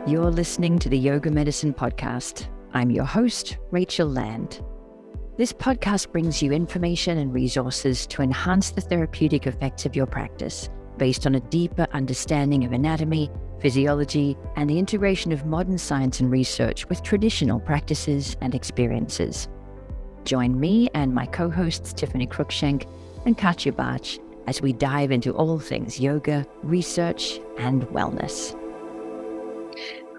You're listening to the Yoga Medicine Podcast. I'm your host, Rachel Land. This podcast brings you information and resources to enhance the therapeutic effects of your practice based on a deeper understanding of anatomy, physiology, and the integration of modern science and research with traditional practices and experiences. Join me and my co-hosts Tiffany Cruikshank and Katya Bach as we dive into all things yoga, research, and wellness.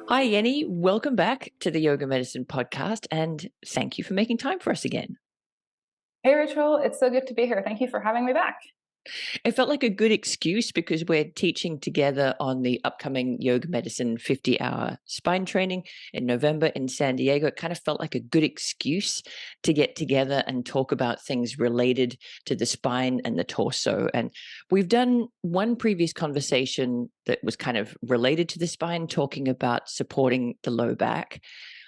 Hi, Jenni. Welcome back to the Yoga Medicine Podcast, and thank you for making time for us again. Hey, Rachel. It's so good to be here. Thank you for having me back. It felt like a good excuse because we're teaching together on the upcoming Yoga Medicine 50-hour spine training in November in San Diego. It kind of felt like a good excuse to get together and talk about things related to the spine and the torso. And we've done one previous conversation that was kind of related to the spine, talking about supporting the low back.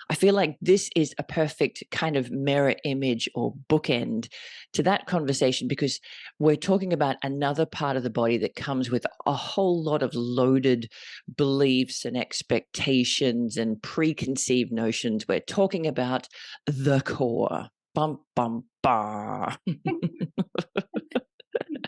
I feel like this is a perfect kind of mirror image or bookend to that conversation because we're talking about another part of the body that comes with a whole lot of loaded beliefs and expectations and preconceived notions. We're talking about the core. Bum, bum, bah.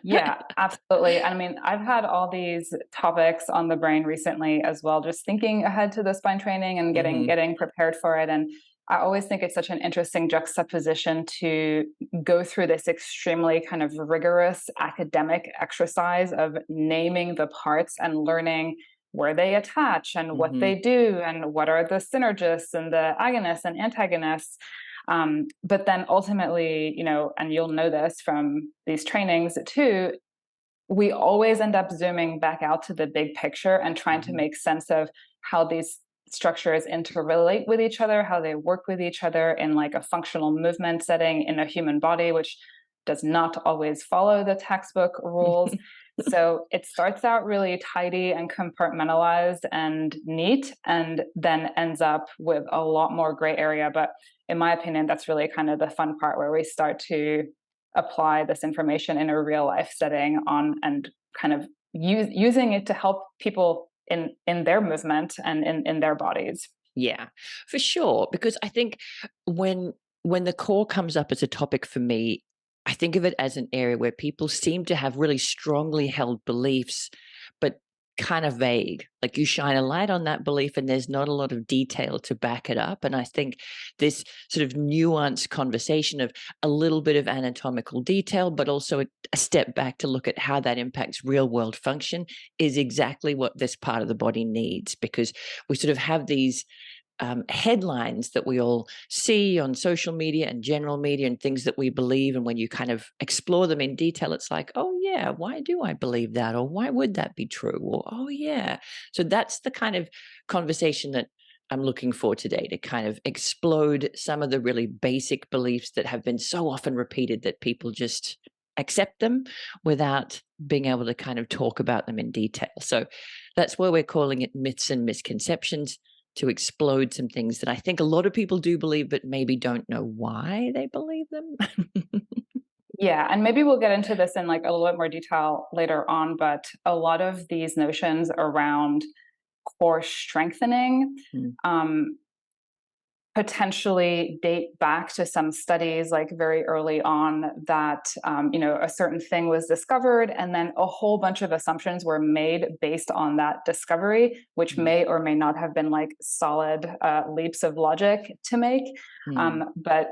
Yeah, absolutely. I mean, I've had all these topics on the brain recently as well, just thinking ahead to the spine training and getting prepared for it. And I always think it's such an interesting juxtaposition to go through this extremely kind of rigorous academic exercise of naming the parts and learning where they attach and what they do and what are the synergists and the agonists and antagonists. But then ultimately, and you'll know this from these trainings too, we always end up zooming back out to the big picture and trying to make sense of how these structures interrelate with each other, how they work with each other in like a functional movement setting in a human body, which does not always follow the textbook rules. So it starts out really tidy and compartmentalized and neat, and then ends up with a lot more gray area. But in my opinion, that's really kind of the fun part where we start to apply this information in a real life setting on and kind of using it to help people in their movement and in their bodies. Yeah, for sure. Because I think when the core comes up as a topic for me, I think of it as an area where people seem to have really strongly held beliefs, but kind of vague. Like you shine a light on that belief and there's not a lot of detail to back it up. And I think this sort of nuanced conversation of a little bit of anatomical detail, but also a step back to look at how that impacts real world function is exactly what this part of the body needs, because we sort of have these headlines that we all see on social media and general media and things that we believe. And when you kind of explore them in detail, it's like, oh yeah, why do I believe that? Or why would that be true? Or, oh yeah. So that's the kind of conversation that I'm looking for today, to kind of explode some of the really basic beliefs that have been so often repeated that people just accept them without being able to kind of talk about them in detail. So that's why we're calling it myths and misconceptions, to explode some things that I think a lot of people do believe, but maybe don't know why they believe them. Yeah, and maybe we'll get into this in like a little bit more detail later on, but a lot of these notions around core strengthening potentially date back to some studies like very early on that, a certain thing was discovered and then a whole bunch of assumptions were made based on that discovery, which may or may not have been like solid leaps of logic to make. But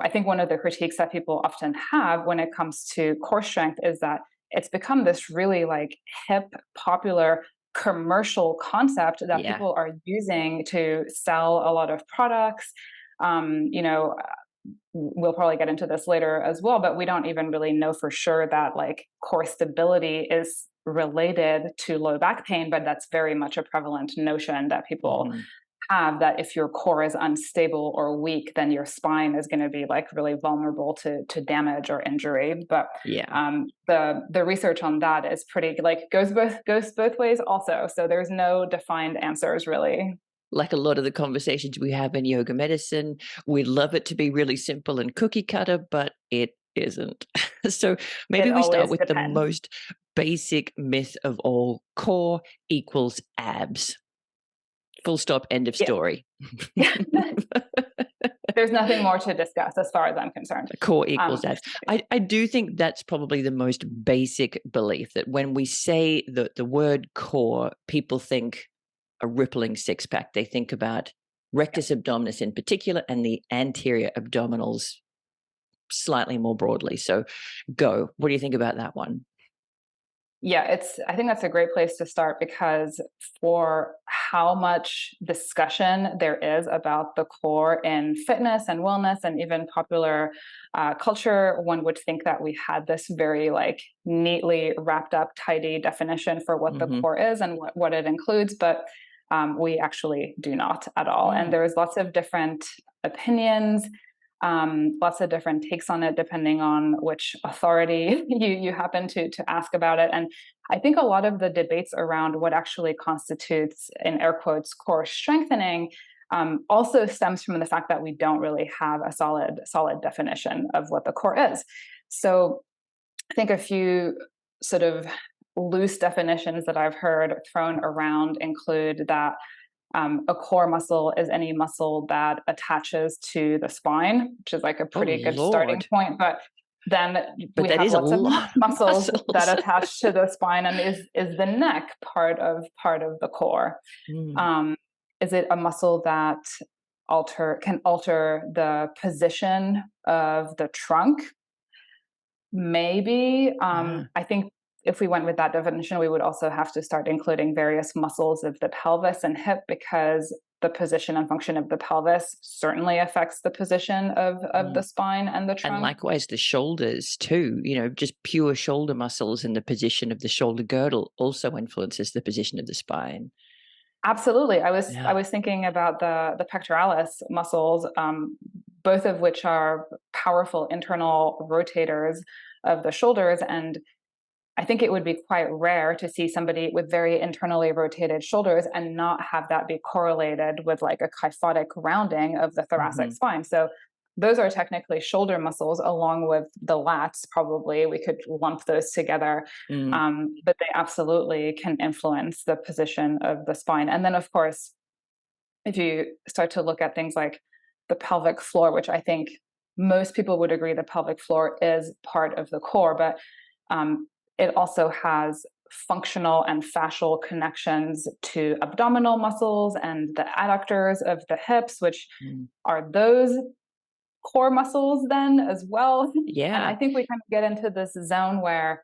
I think one of the critiques that people often have when it comes to core strength is that it's become this really like hip, popular commercial concept that people are using to sell a lot of products. We'll probably get into this later as well, but we don't even really know for sure that like core stability is related to low back pain, but that's very much a prevalent notion that people have, that if your core is unstable or weak, then your spine is going to be like really vulnerable to damage or injury. But the research on that is pretty like goes both ways also. So there's no defined answers really. Like a lot of the conversations we have in yoga medicine, we'd love it to be really simple and cookie cutter, but it isn't. So maybe we start with the most basic myth of all: core equals abs. Full stop, end of Yeah. story. There's nothing more to discuss as far as I'm concerned. Core equals that. I do think that's probably the most basic belief, that when we say the word core, people think a rippling six pack. They think about rectus abdominis in particular and the anterior abdominals slightly more broadly. So go. What do you think about that one? Yeah, I think that's a great place to start, because for how much discussion there is about the core in fitness and wellness and even popular culture, one would think that we had this very like neatly wrapped up, tidy definition for what the core is and what it includes, but we actually do not at all. And there's lots of different opinions, lots of different takes on it, depending on which authority you happen to ask about it. And I think a lot of the debates around what actually constitutes, in air quotes, core strengthening, also stems from the fact that we don't really have a solid definition of what the core is. So I think a few sort of loose definitions that I've heard thrown around include that a core muscle is any muscle that attaches to the spine, which is like a Oh pretty good starting Lord. point. But then we That have is a lots of lot of muscles that muscles. attach to the spine, and is the neck part of the core? Is it a muscle that can alter the position of the trunk? Maybe. I think if we went with that definition, we would also have to start including various muscles of the pelvis and hip, because the position and function of the pelvis certainly affects the position of the spine and the And trunk. likewise, the shoulders too, just pure shoulder muscles and the position of the shoulder girdle also influences the position of the spine. Absolutely. I Yeah. was thinking about the pectoralis muscles, both of which are powerful internal rotators of the shoulders. And I think it would be quite rare to see somebody with very internally rotated shoulders and not have that be correlated with like a kyphotic rounding of the thoracic spine. So those are technically shoulder muscles along with the lats, probably. We could lump those together. But they absolutely can influence the position of the spine. And then, of course, if you start to look at things like the pelvic floor, which I think most people would agree the pelvic floor is part of the core, but it also has functional and fascial connections to abdominal muscles and the adductors of the hips, which are those core muscles then as well. And I Yeah. think we kind of get into this zone where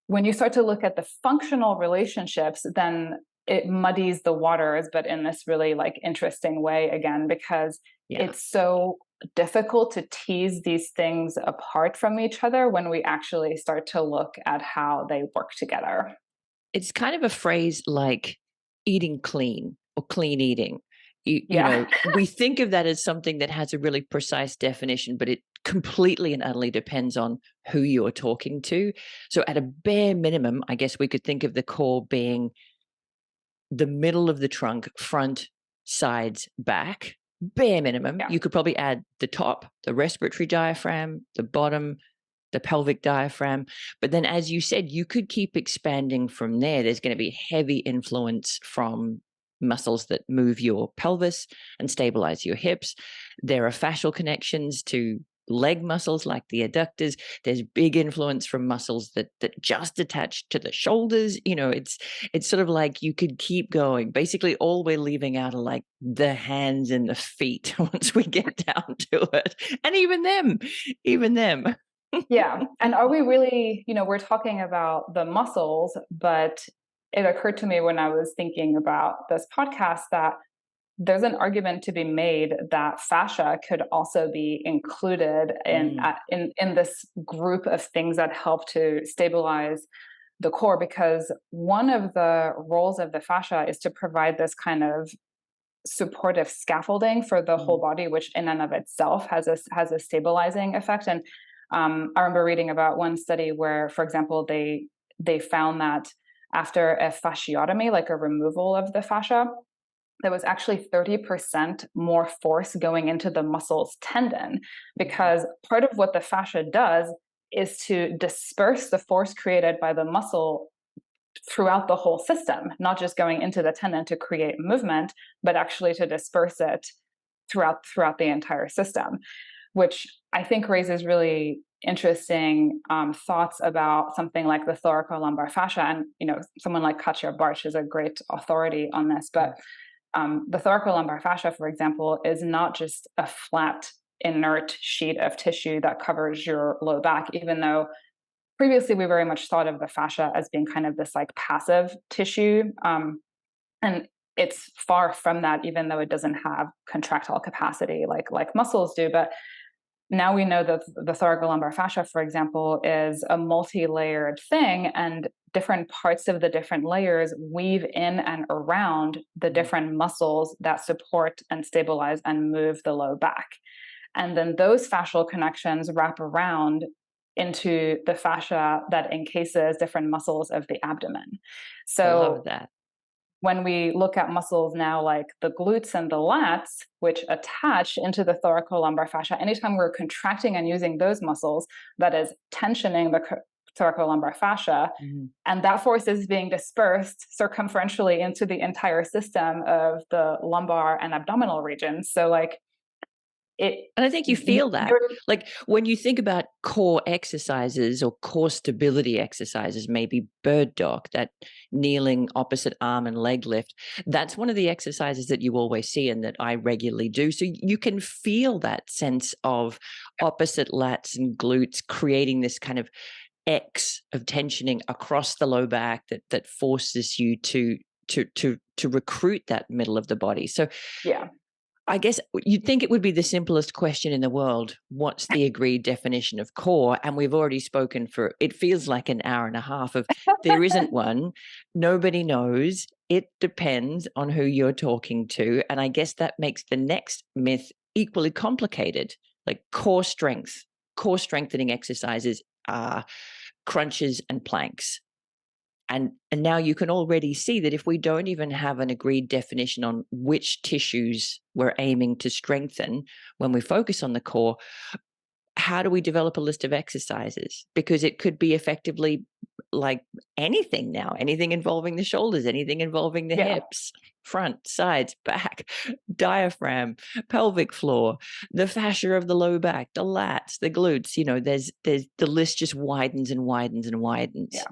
when you start to look at the functional relationships, then it muddies the waters, but in this really like interesting way again, because it's so difficult to tease these things apart from each other when we actually start to look at how they work together. It's kind of a phrase like eating clean or clean eating. Yeah. We think of that as something that has a really precise definition, but it completely and utterly depends on who you're talking to. So at a bare minimum, I guess we could think of the core being the middle of the trunk, front, sides, back. Bare minimum. Yeah. You could probably add the top, the respiratory diaphragm, the bottom, the pelvic diaphragm. But then, as you said, you could keep expanding from there. There's going to be heavy influence from muscles that move your pelvis and stabilize your hips. There are fascial connections to leg muscles like the adductors. There's big influence from muscles that just attach to the shoulders. It's sort of like you could keep going. Basically, all we're leaving out are like the hands and the feet once we get down to it. And even them. Yeah. And are we really, we're talking about the muscles, but it occurred to me when I was thinking about this podcast that there's an argument to be made that fascia could also be included in this group of things that help to stabilize the core, because one of the roles of the fascia is to provide this kind of supportive scaffolding for the whole body, which in and of itself has a stabilizing effect. And I remember reading about one study where, for example, they found that after a fasciotomy, like a removal of the fascia, there was actually 30% more force going into the muscle's tendon, because part of what the fascia does is to disperse the force created by the muscle throughout the whole system, not just going into the tendon to create movement, but actually to disperse it throughout the entire system, which I think raises really interesting thoughts about something like the thoracolumbar fascia. And someone like Katja Bartsch is a great authority on this. But the thoracolumbar fascia, for example, is not just a flat, inert sheet of tissue that covers your low back, even though previously we very much thought of the fascia as being kind of this like passive tissue. And it's far from that, even though it doesn't have contractile capacity like muscles do. But now we know that the thoracolumbar fascia, for example, is a multi-layered thing, and different parts of the different layers weave in and around the different muscles that support and stabilize and move the low back. And then those fascial connections wrap around into the fascia that encases different muscles of the abdomen. I love So that. when we look at muscles now like the glutes and the lats, which attach into the thoracolumbar fascia, anytime we're contracting and using those muscles, that is tensioning the thoracolumbar fascia, and that force is being dispersed circumferentially into the entire system of the lumbar and abdominal regions. So like and I think you feel that. Like when you think about core exercises or core stability exercises, maybe bird dog, that kneeling opposite arm and leg lift, that's one of the exercises that you always see and that I regularly do. So you can feel that sense of opposite lats and glutes creating this kind of X of tensioning across the low back that forces you to recruit that middle of the body. So yeah. I guess you'd think it would be the simplest question in the world. What's the agreed definition of core? And we've already spoken for, it feels like an hour and a half of there isn't one. Nobody knows. It depends on who you're talking to. And I guess that makes the next myth equally complicated, like core strength. Core strengthening exercises are crunches and planks. And now you can already see that if we don't even have an agreed definition on which tissues we're aiming to strengthen when we focus on the core, how do we develop a list of exercises? Because it could be effectively like anything now, anything involving the shoulders, anything involving the hips, front, sides, back, diaphragm, pelvic floor, the fascia of the low back, the lats, the glutes. There's the list just widens and widens and widens. Yeah.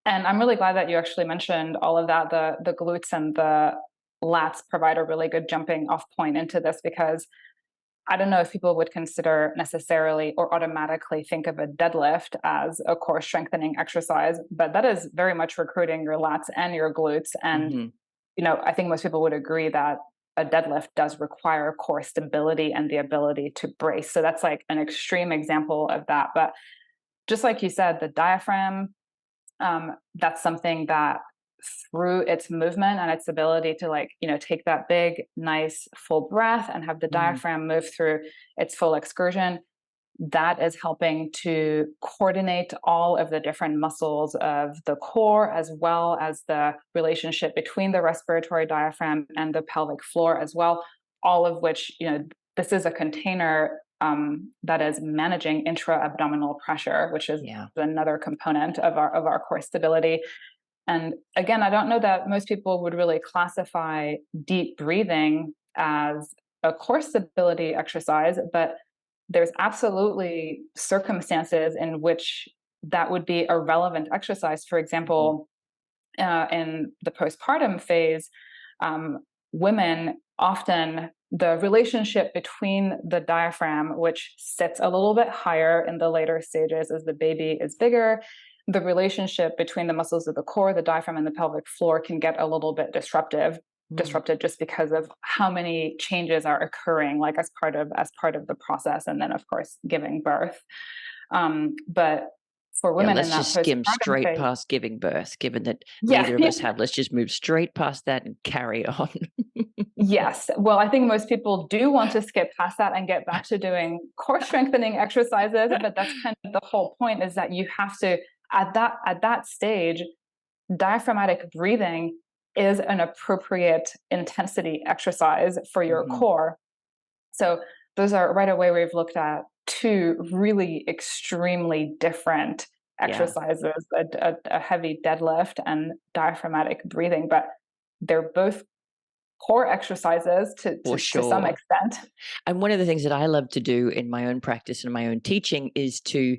And I'm really glad that you actually mentioned all of that. The glutes and the lats provide a really good jumping off point into this, because I don't know if people would consider necessarily or automatically think of a deadlift as a core strengthening exercise, but that is very much recruiting your lats and your glutes. And, I think most people would agree that a deadlift does require core stability and the ability to brace. So that's like an extreme example of that. But just like you said, the diaphragm, that's something that through its movement and its ability to take that big, nice, full breath and have the diaphragm move through its full excursion, that is helping to coordinate all of the different muscles of the core, as well as the relationship between the respiratory diaphragm and the pelvic floor as well, all of which, this is a container that is managing intra-abdominal pressure, which is another component of our core stability. And again, I don't know that most people would really classify deep breathing as a core stability exercise, but there's absolutely circumstances in which that would be a relevant exercise. For example, in the postpartum phase, women often, the relationship between the diaphragm, which sits a little bit higher in the later stages as the baby is bigger, the relationship between the muscles of the core, the diaphragm, and the pelvic floor can get a little bit disrupted just because of how many changes are occurring, like as part of the process, and then of course giving birth. But for women let's in that just skim straight phase, past giving birth, given that neither of us have. Let's just move straight past that and carry on. Yes. Well, I think most people do want to skip past that and get back to doing core strengthening exercises, but that's kind of the whole point, is that you have to, at that stage, diaphragmatic breathing is an appropriate intensity exercise for your core. So those are, right away, we've looked at two really extremely different Yeah, exercises, a heavy deadlift and diaphragmatic breathing, but they're both core exercises for to some sure. extent. And one of the things that I love to do in my own practice and my own teaching is to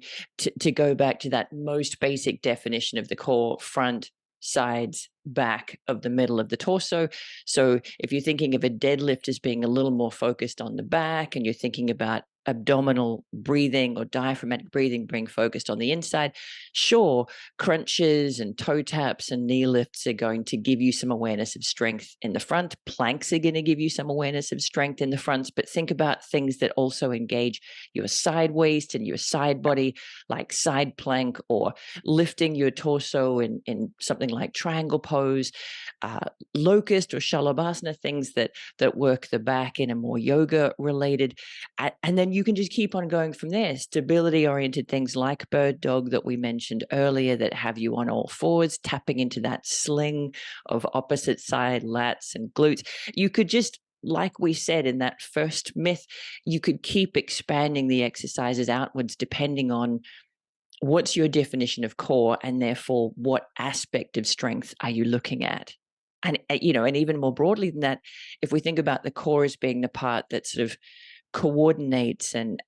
go back to that most basic definition of the core: front, sides, back of the middle of the torso. So if you're thinking of a deadlift as being a little more focused on the back, and you're thinking about abdominal breathing or diaphragmatic breathing being focused on the inside, sure, crunches and toe taps and knee lifts are going to give you some awareness of strength in the front. Planks are going to give you some awareness of strength in the front. But think about things that also engage your side waist and your side body, like side plank, or lifting your torso in something like triangle pose, uh, locust or shalabhasana, things that work the back in a more yoga related. And then you can just keep on going from there. Stability oriented things like bird dog that we mentioned earlier, that have you on all fours, tapping into that sling of opposite side lats and glutes. You could just, like we said in that first myth, you could keep expanding the exercises outwards depending on what's your definition of core, and therefore what aspect of strength are you looking at. And and even more broadly than that, if we think about the core as being the part that sort of coordinates and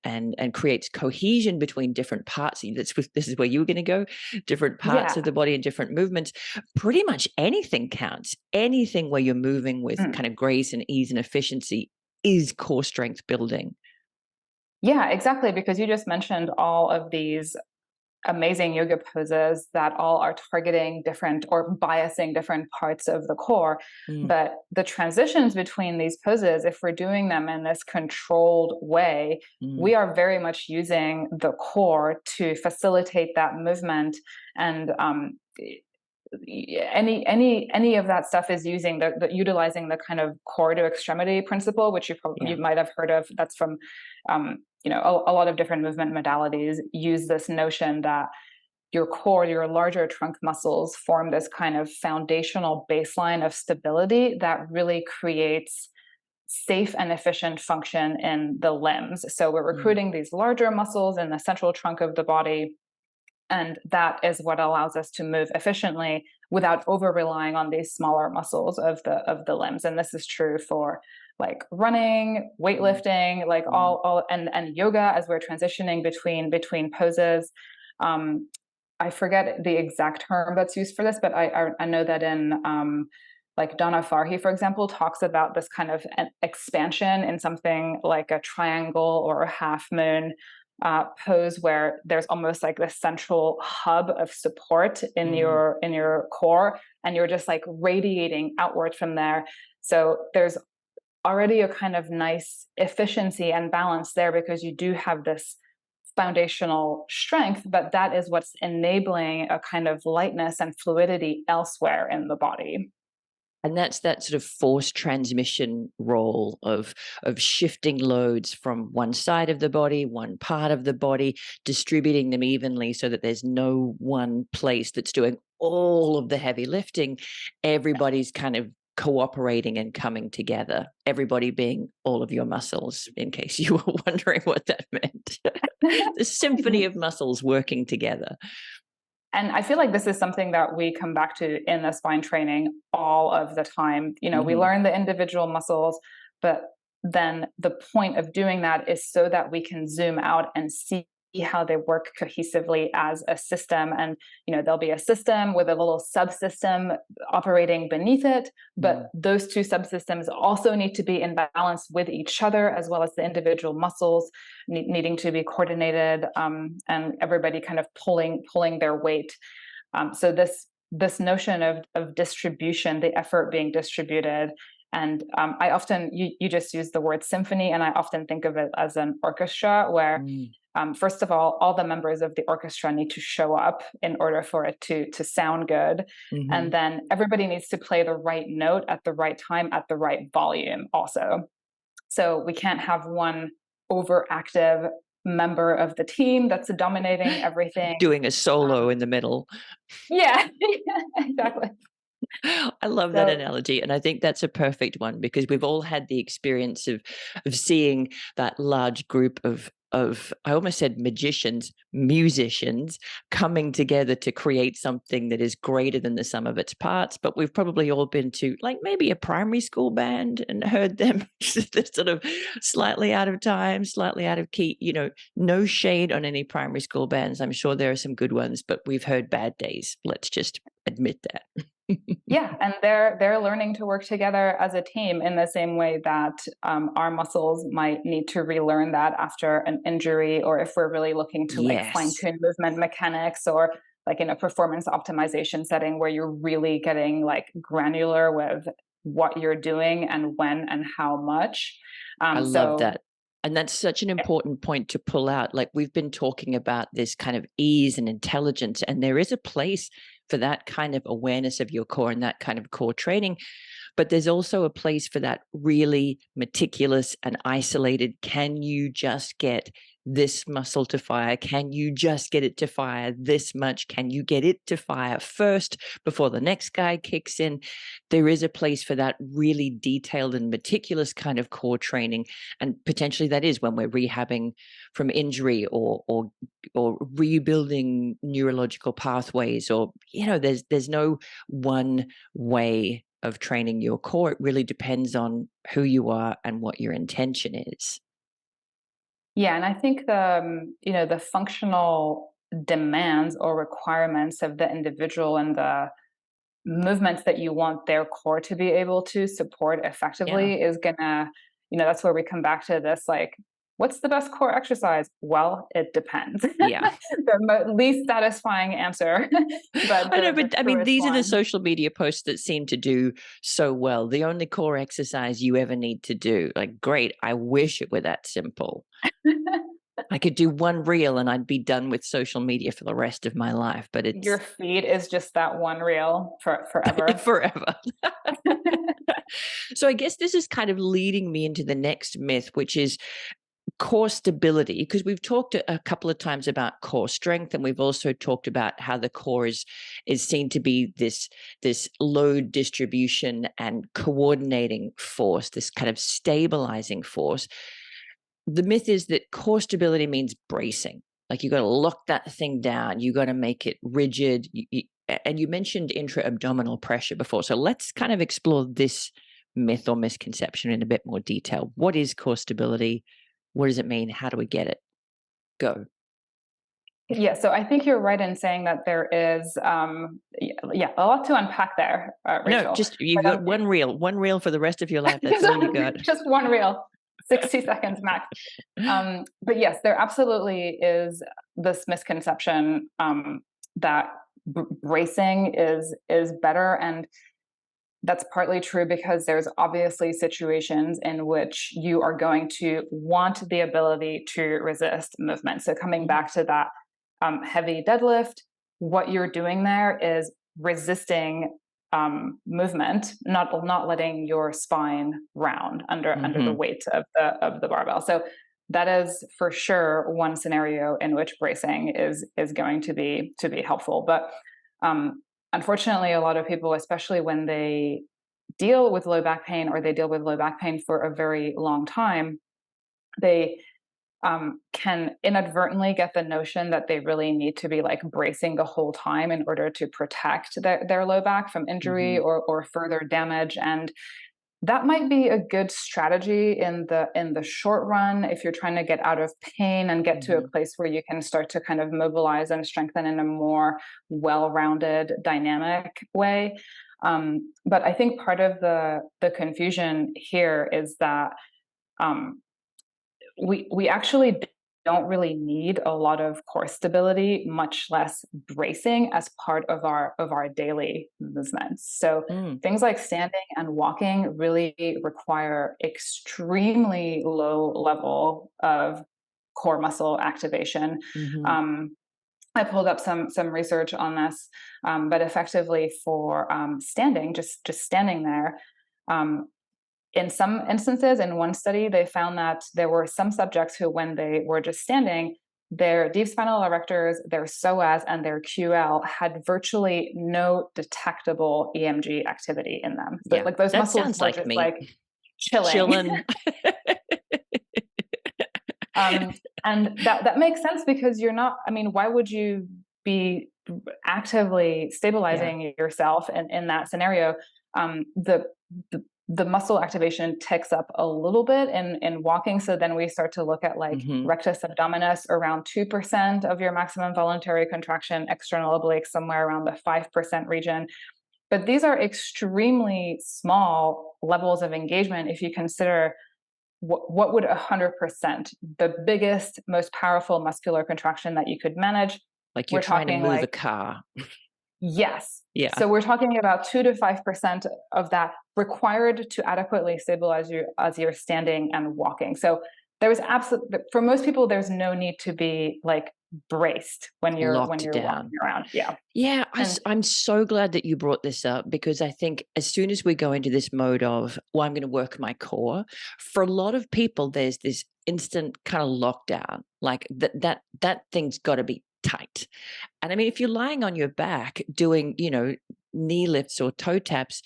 creates cohesion between different parts. This is where you were going to go. Different parts Yeah. of the body and different movements. Pretty much anything counts. Anything where you're moving with Mm. kind of grace and ease and efficiency is core strength building. Yeah, exactly. Because you just mentioned all of these amazing yoga poses that all are targeting different or biasing different parts of the core. Mm, But the transitions between these poses, if we're doing them in this controlled way, mm, we are very much using the core to facilitate that movement. And any of that stuff is using utilizing the kind of core to extremity principle, which you yeah. might have heard of. That's from a lot of different movement modalities use this notion that your core, your larger trunk muscles, form this kind of foundational baseline of stability that really creates safe and efficient function in the limbs. So we're Mm, recruiting these larger muscles in the central trunk of the body, and that is what allows us to move efficiently without over relying on these smaller muscles of the limbs. And this is true for like running, mm, weightlifting, like mm. all and yoga as we're transitioning between poses. um, I forget the exact term that's used for this, but I know that in like Donna Farhi, for example, talks about this kind of expansion in something like a triangle or a half moon pose, where there's almost like this central hub of support Mm. in your core, and you're just like radiating outward from there. So there's already a kind of nice efficiency and balance there, because you do have this foundational strength, but that is what's enabling a kind of lightness and fluidity elsewhere in the body. And that's that sort of force transmission role of shifting loads from one side of the body, one part of the body, distributing them evenly so that there's no one place that's doing all of the heavy lifting. Everybody's kind of cooperating and coming together. Everybody being all of your muscles, in case you were wondering what that meant. The symphony of muscles working together. And I feel like this is something that we come back to in the spine training all of the time. We Hmm. learn the individual muscles, but then the point of doing that is so that we can zoom out and see how they work cohesively as a system. And there'll be a system with a little subsystem operating beneath it, but Mm. those two subsystems also need to be in balance with each other, as well as the individual muscles needing to be coordinated, and everybody kind of pulling their weight. So this notion of distribution, the effort being distributed. And I often, you just use the word symphony, and I often think of it as an orchestra where, Mm. first of all the members of the orchestra need to show up in order for it to sound good. Hmm. And then everybody needs to play the right note at the right time at the right volume also. So we can't have one overactive member of the team that's dominating everything. Doing a solo Um, in the middle. yeah, exactly. I love that So analogy, and I think that's a perfect one because we've all had the experience of seeing that large group of I almost said magicians, musicians coming together to create something that is greater than the sum of its parts. But we've probably all been to like maybe a primary school band and heard them sort of slightly out of time, slightly out of key. No shade on any primary school bands. I'm sure there are some good ones, but we've heard bad days. Let's just admit that. yeah, and they're learning to work together as a team in the same way that our muscles might need to relearn that after an injury, or if we're really looking to like fine Yes. tune movement mechanics, or like in a performance optimization setting where you're really getting like granular with what you're doing and when and how much. I love So that. And that's such an important point to pull out. Like we've been talking about this kind of ease and intelligence, and there is a place for that kind of awareness of your core and that kind of core training. But there's also a place for that really meticulous and isolated. Can you just get this muscle to fire? Can you just get it to fire this much? Can you get it to fire first before the next guy kicks in? There is a place for that really detailed and meticulous kind of core training. And potentially that is when we're rehabbing from injury or rebuilding neurological pathways, or there's no one way of training your core. It really depends on who you are and what your intention is. yeah, and I think the functional demands or requirements of the individual and the movements that you want their core to be able to support Yeah. effectively is gonna, that's where we come back to this like, what's the best core exercise? Well, it depends. Yeah. The least satisfying answer, but I know, the but I mean, truest these are the one. social media posts that seem to do so well. The only core exercise you ever need to do. Like, great. I wish it were that simple. I could do one reel and I'd be done with social media for the rest of my life, but Your it's feed is just that one reel for forever. forever. So I guess this is kind of leading me into the next myth, which is core stability, because we've talked a couple of times about core strength, and we've also talked about how the core is seen to be this load distribution and coordinating force, this kind of stabilizing force. The myth is that core stability means bracing. Like you got to lock that thing down, you got to make it rigid. And you mentioned intra-abdominal pressure before, so let's kind of explore this myth or misconception in a bit more detail. What is core stability? What does it mean? How do we get it? Go. Yeah, so I think you're right in saying that there is, yeah, a lot to unpack there, No, Rachel. just you've But got one reel for the rest of your life. That's just, all you got. just one reel, 60 seconds max. But yes, there absolutely is this misconception that bracing is better, and that's partly true because there's obviously situations in which you are going to want the ability to resist movement. So coming Mhm, back to that heavy deadlift, what you're doing there is resisting movement, not letting your spine round under the mhm, weight of the barbell. So that is for sure one scenario in which bracing is going to be helpful. But um, unfortunately, a lot of people, especially when they deal with low back pain or they deal with low back pain for a very long time, they can inadvertently get the notion that they really need to be like bracing the whole time in order to protect their low back from injury mhm, or further damage. And that might be a good strategy in the short run if you're trying to get out of pain and get to a mhm, place where you can start to kind of mobilize and strengthen in a more well-rounded dynamic way. But I think part of the confusion here is that um, we actually don't really need a lot of core stability, much less bracing as part of our daily movements. So mm, things like standing and walking really require extremely low level of core muscle activation. mhm, Um, I pulled up some research on this, but effectively for standing, just standing there, um, in some instances, in one study, they found that there were some subjects who, when they were just standing, their deep spinal erectors, their psoas, and their QL had virtually no detectable EMG activity in them. So Yeah, like those that muscles sounds were like just me. like chilling. Chilling. Um, and that makes sense because you're not, I mean, why would you be actively Yeah. stabilizing yourself in that scenario? Um, the, the muscle activation ticks up a little bit in walking. So then we start to look at like Mhm. rectus abdominis around 2% of your maximum voluntary contraction, external obliques somewhere around the 5% region. But these are extremely small levels of engagement if you consider what would 100%, the biggest, most powerful muscular contraction that you could manage. Like you're We're trying to talking move a like, car. yes. Yeah. So we're talking about 2 to 5% of that required to adequately stabilize you as you're standing and walking. So there was absolutely, for most people, there's no need to be like braced when Locked you're walking down. around. Yeah. Yeah, And I'm so glad that you brought this up because I think as soon as we go into this mode of, well, I'm going to work my core, for a lot of people, there's this instant kind of lockdown. Like that thing's got to be tight. And I mean, if you're lying on your back doing, knee lifts or toe taps,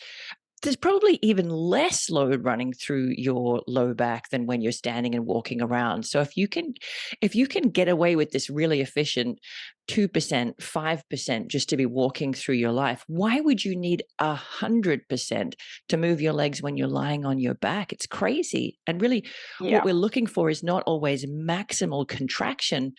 there's probably even less load running through your low back than when you're standing and walking around. So if you can get away with this really efficient 2%, 5% just to be walking through your life, why would you need 100% to move your legs when you're lying on your back? It's crazy. And really what yeah. we're looking for is not always maximal contraction,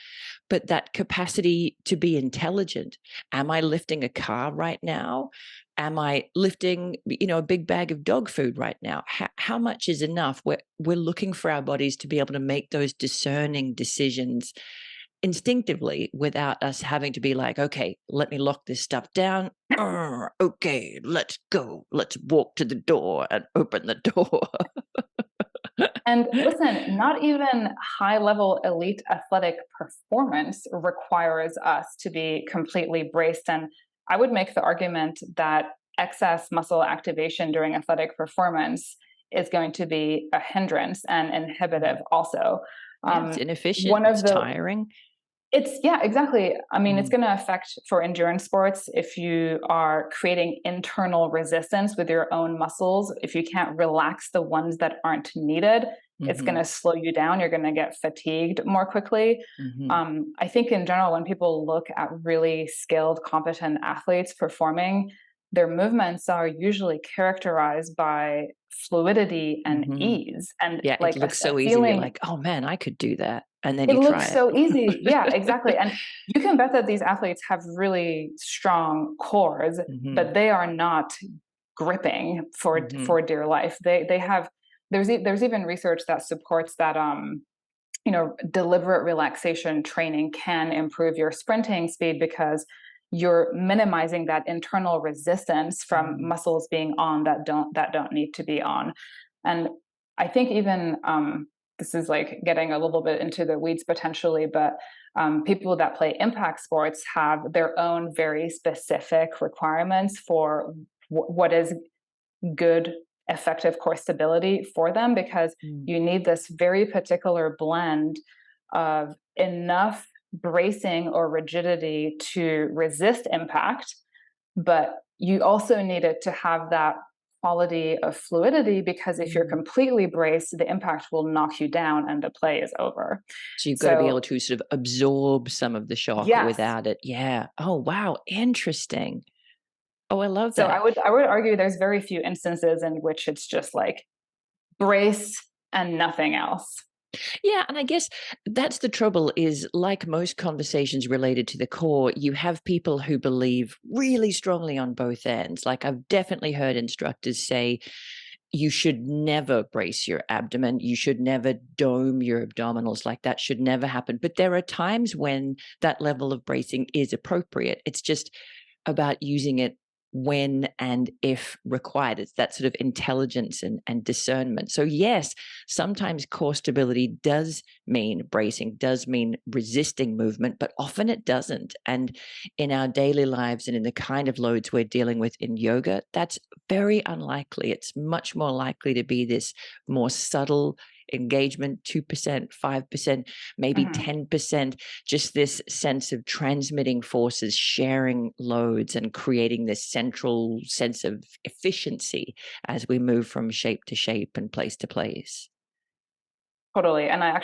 but that capacity to be intelligent. Am I lifting a car right now? Am I lifting, a big bag of dog food right now? How much is enough? We're looking for our bodies to be able to make those discerning decisions instinctively without us having to be like, okay, let me lock this stuff down. Okay, let's go. Let's walk to the door and open the door. And listen, not even high level elite athletic performance requires us to be completely braced. And I would make the argument that excess muscle activation during athletic performance is going to be a hindrance and inhibitive also. Yeah, it's inefficient. One It's of the tiring. It's yeah, exactly. I mean, it's Mm, going to affect for endurance sports if you are creating internal resistance with your own muscles. If you can't relax the ones that aren't needed, it's going mhm, to slow you down. You're going to get fatigued more quickly. mhm. I think in general, when people look at really skilled, competent athletes performing, their movements are usually characterized by fluidity and Mhm. ease and Yeah, it like looks a so easy. You're feeling. like, "Oh, man, I could do that." And then It you try looks it. so easy. Yeah, exactly. And you can bet that these athletes have really strong cores, Mhm, but they are not gripping mhm, for dear life. They have there's even research that supports that deliberate relaxation training can improve your sprinting speed because you're minimizing that internal resistance from mhm, muscles being on that don't need to be on. And I think even this is like getting a little bit into the weeds potentially, but people that play impact sports have their own very specific requirements for what is good effective core stability for them because mm, you need this very particular blend of enough bracing or rigidity to resist impact, but you also need it to have that quality of fluidity because if you're mm. completely braced, the impact will knock you down and the play is over. So you've gotta be able So, to sort of absorb some of the shock yes. without it. Yeah. Oh, wow, interesting. Oh, I love So that. I would argue there's very few instances in which it's just like brace and nothing else. Yeah, and I guess that's the trouble is like most conversations related to the core, you have people who believe really strongly on both ends. Like I've definitely heard instructors say you should never brace your abdomen. You should never dome your abdominals. Like that should never happen. But there are times when that level of bracing is appropriate. It's just about using it when and if required. It's that sort of intelligence and discernment. So, yes, sometimes core stability does mean bracing, does mean resisting movement, but often it doesn't. And in our daily lives and in the kind of loads we're dealing with in yoga, that's very unlikely. It's much more likely to be this more subtle, engagement, 2%, 5%, maybe Mhm. 10%, just this sense of transmitting forces, sharing loads, and creating this central sense of efficiency as we move from shape to shape and place to place. Totally. And I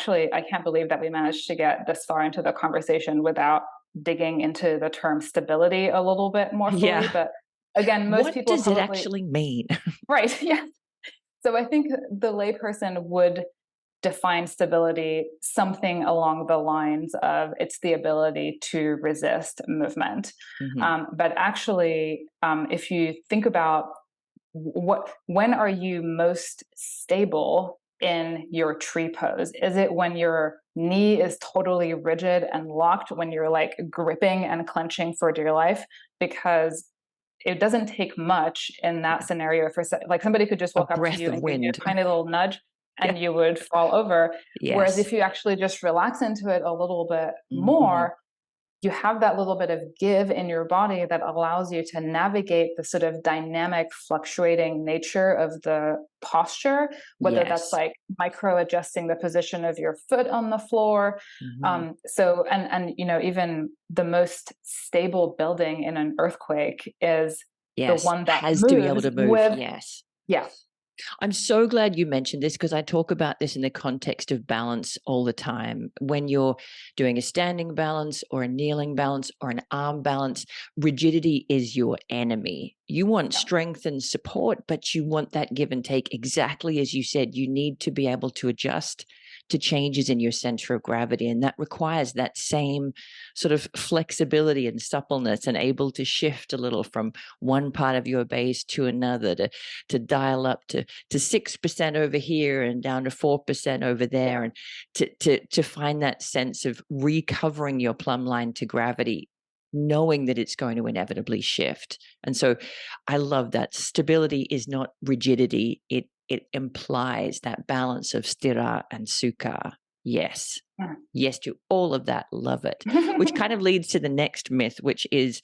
can't believe that we managed to get this far into the conversation without digging into the term stability a little bit more fully. Yeah. But again, most What people does it probably, actually mean? right. Yeah. So I think the layperson would define stability something along the lines of it's the ability to resist movement. Mhm. But actually, if you think about when are you most stable in your tree pose? Is it when your knee is totally rigid and locked, when you're like gripping and clenching for dear life? Because it doesn't take much in that scenario for like somebody could just A walk up to breath you of and give you wind. a tiny little nudge Yeah. and you would fall over. Whereas Yes. if you actually just relax into it a little bit Mhm. more, you have that little bit of give in your body that allows you to navigate the sort of dynamic, fluctuating nature of the posture, whether that's Yes. like micro adjusting the position of your foot on the floor. Mhm. And you know, even the most stable building in an earthquake is the Yes. one that Has to be able moves to move. with, Yes. yeah, I'm so glad you mentioned this because I talk about this in the context of balance all the time. When you're doing a standing balance or a kneeling balance or an arm balance, rigidity is your enemy. You want yeah, strength and support, but you want that give and take exactly as you said. You need to be able to adjust to changes in your center of gravity. And that requires that same sort of flexibility and suppleness and able to shift a little from one part of your base to another, to dial up to 6% over here and down to 4% over there, yeah. and to find that sense of recovering your plumb line to gravity, knowing that it's going to inevitably shift. And so I love that stability is not rigidity. It implies that balance of stira and sukha. Yes. Yes to all of that. Love it. Which kind of leads to the next myth, which is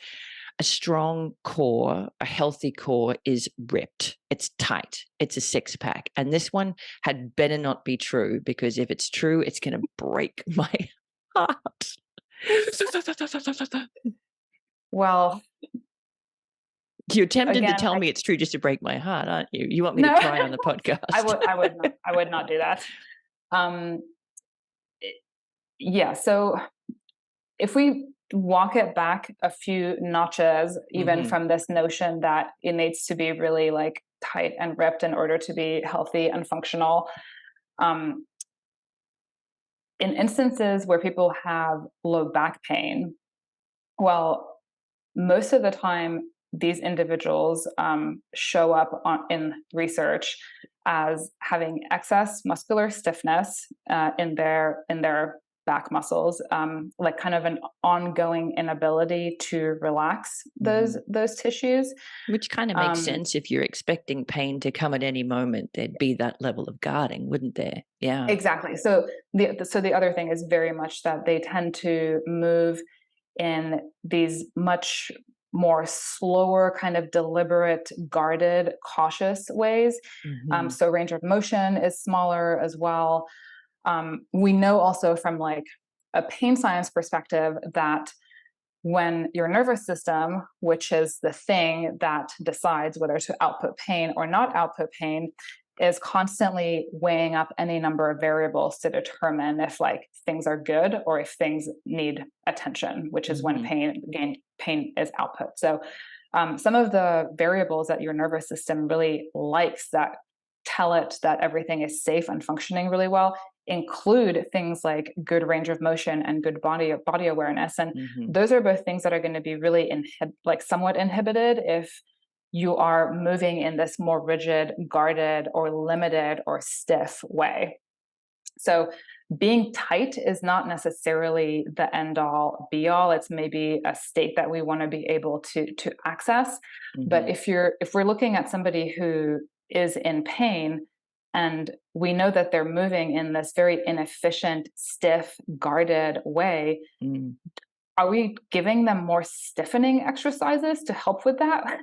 a strong core, a healthy core is ripped. It's tight. It's a six pack. And this one had better not be true because if it's true, it's going to break my heart. Well, You're tempted to again, tell I me it's true just to break my heart, aren't you? You want me to no, cry on the podcast. I would not do that. Um, yeah. So if we walk it back a few notches, even Hmm. from this notion that it needs to be really like tight and ripped in order to be healthy and functional, um, in instances where people have low back pain, well, most of the time, these individuals show up in research as having excess muscular stiffness in their back muscles, like kind of an ongoing inability to relax Hmm. those tissues. Which kind of makes Um, sense if you're expecting pain to come at any moment. There'd be that level of guarding, wouldn't there? Yeah. exactly. So the other thing is very much that they tend to move in these much more slower, kind of deliberate, guarded, cautious ways. Hmm. So range of motion is smaller as well. We know also from like a pain science perspective that when your nervous system, which is the thing that decides whether to output pain or not output pain, is constantly weighing up any number of variables to determine if like things are good or if things need attention, which is when Hmm. pain is output. So some of the variables that your nervous system really likes that tell it that everything is safe and functioning really well include things like good range of motion and good body awareness, and Hmm. those are both things that are going to be really like somewhat inhibited if you are moving in this more rigid, guarded, or limited or stiff way. So being tight is not necessarily the end all be all. It's maybe a state that we want to be able to access. But Hmm. if we're looking at somebody who is in pain and we know that they're moving in this very inefficient, stiff, guarded way, Mm. are we giving them more stiffening exercises to help with that?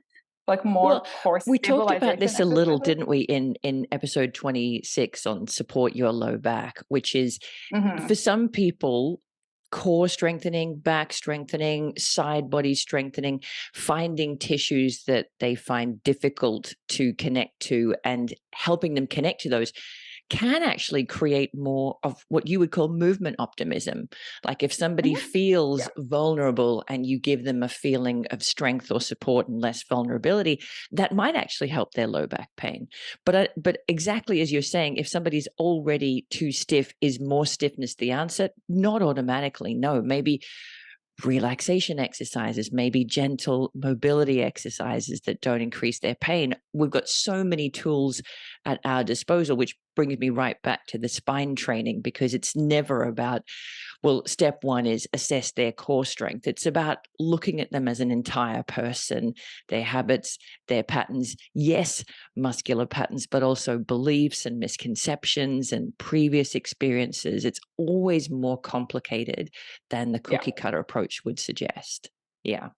like Well, more core we talked about stabilization this a little, exercises? didn't we, in episode 26 on support your low back, which is for Hmm. some people, core strengthening, back strengthening, side body strengthening, finding tissues that they find difficult to connect to and helping them connect to those can actually create more of what you would call movement optimism. Like if somebody Hmm. feels Yeah. vulnerable and you give them a feeling of strength or support and less vulnerability, that might actually help their low back pain. But exactly as you're saying, if somebody's already too stiff, is more stiffness the answer? Not automatically, no. Maybe relaxation exercises, maybe gentle mobility exercises that don't increase their pain. We've got so many tools at our disposal, which brings me right back to the spine training, because it's never about, well, step one is assess their core strength. It's about looking at them as an entire person, their habits, their patterns. Yes, muscular patterns, but also beliefs and misconceptions and previous experiences. It's always more complicated than the Yeah. cookie cutter approach would suggest. Yeah.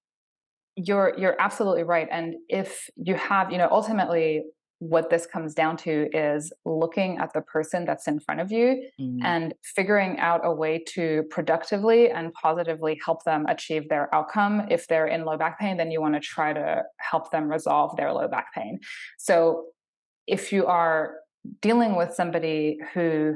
You're absolutely right. And if you have, ultimately what this comes down to is looking at the person that's in front of you Mm, and figuring out a way to productively and positively help them achieve their outcome. If they're in low back pain, then you want to try to help them resolve their low back pain. So if you are dealing with somebody who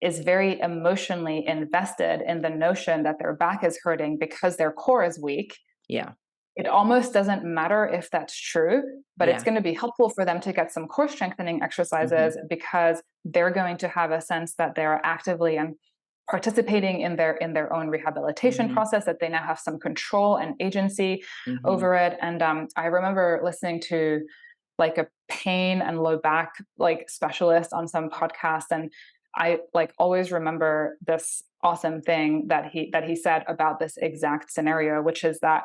is very emotionally invested in the notion that their back is hurting because their core is weak, yeah. it almost doesn't matter if that's true, but it's Yeah. going to be helpful for them to get some core strengthening Hmm. exercises because they're going to have a sense that they're actively and participating in their own rehabilitation Hmm. process, that they now have some control and agency Hmm. over it. And I remember listening to like a pain and low back like specialist on some podcast, and I like always remember this awesome thing that he said about this exact scenario, which is that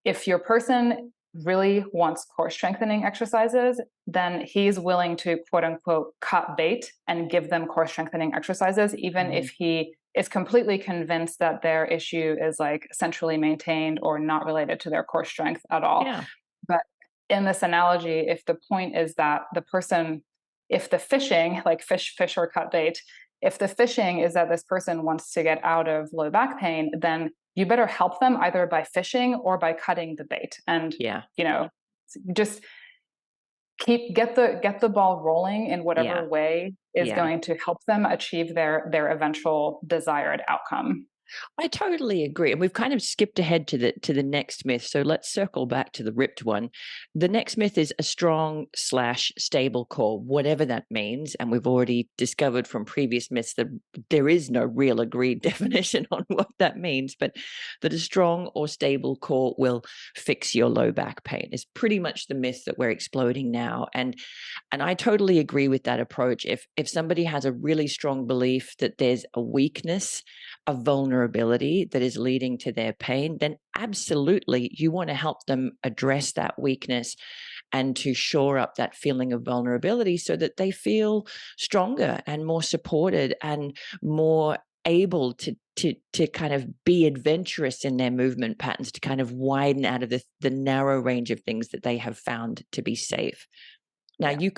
if your person really wants core strengthening exercises, then he's willing to quote unquote cut bait and give them core strengthening exercises, even Hmm. if he is completely convinced that their issue is like centrally maintained or not related to their core strength at all. Yeah. But in this analogy, if the point is that the person, if the fishing, like fish or cut bait, if the fishing is that this person wants to get out of low back pain, then you better help them either by fishing or by cutting the bait. And, Yeah. you know, just get the ball rolling in Yeah. whatever way is Yeah. going to help them achieve their eventual desired outcome. I totally agree. And we've kind of skipped ahead to the next myth. So let's circle back to the ripped one. The next myth is a strong slash stable core, whatever that means. And we've already discovered from previous myths that there is no real agreed definition on what that means, but that a strong or stable core will fix your low back pain is pretty much the myth that we're exploding now. And I totally agree with that approach. If somebody has a really strong belief that there's a weakness, a vulnerability that is leading to their pain, then absolutely you want to help them address that weakness and to shore up that feeling of vulnerability so that they feel stronger and more supported and more able to kind of be adventurous in their movement patterns, to kind of widen out of the narrow range of things that they have found to be safe. Now Yeah.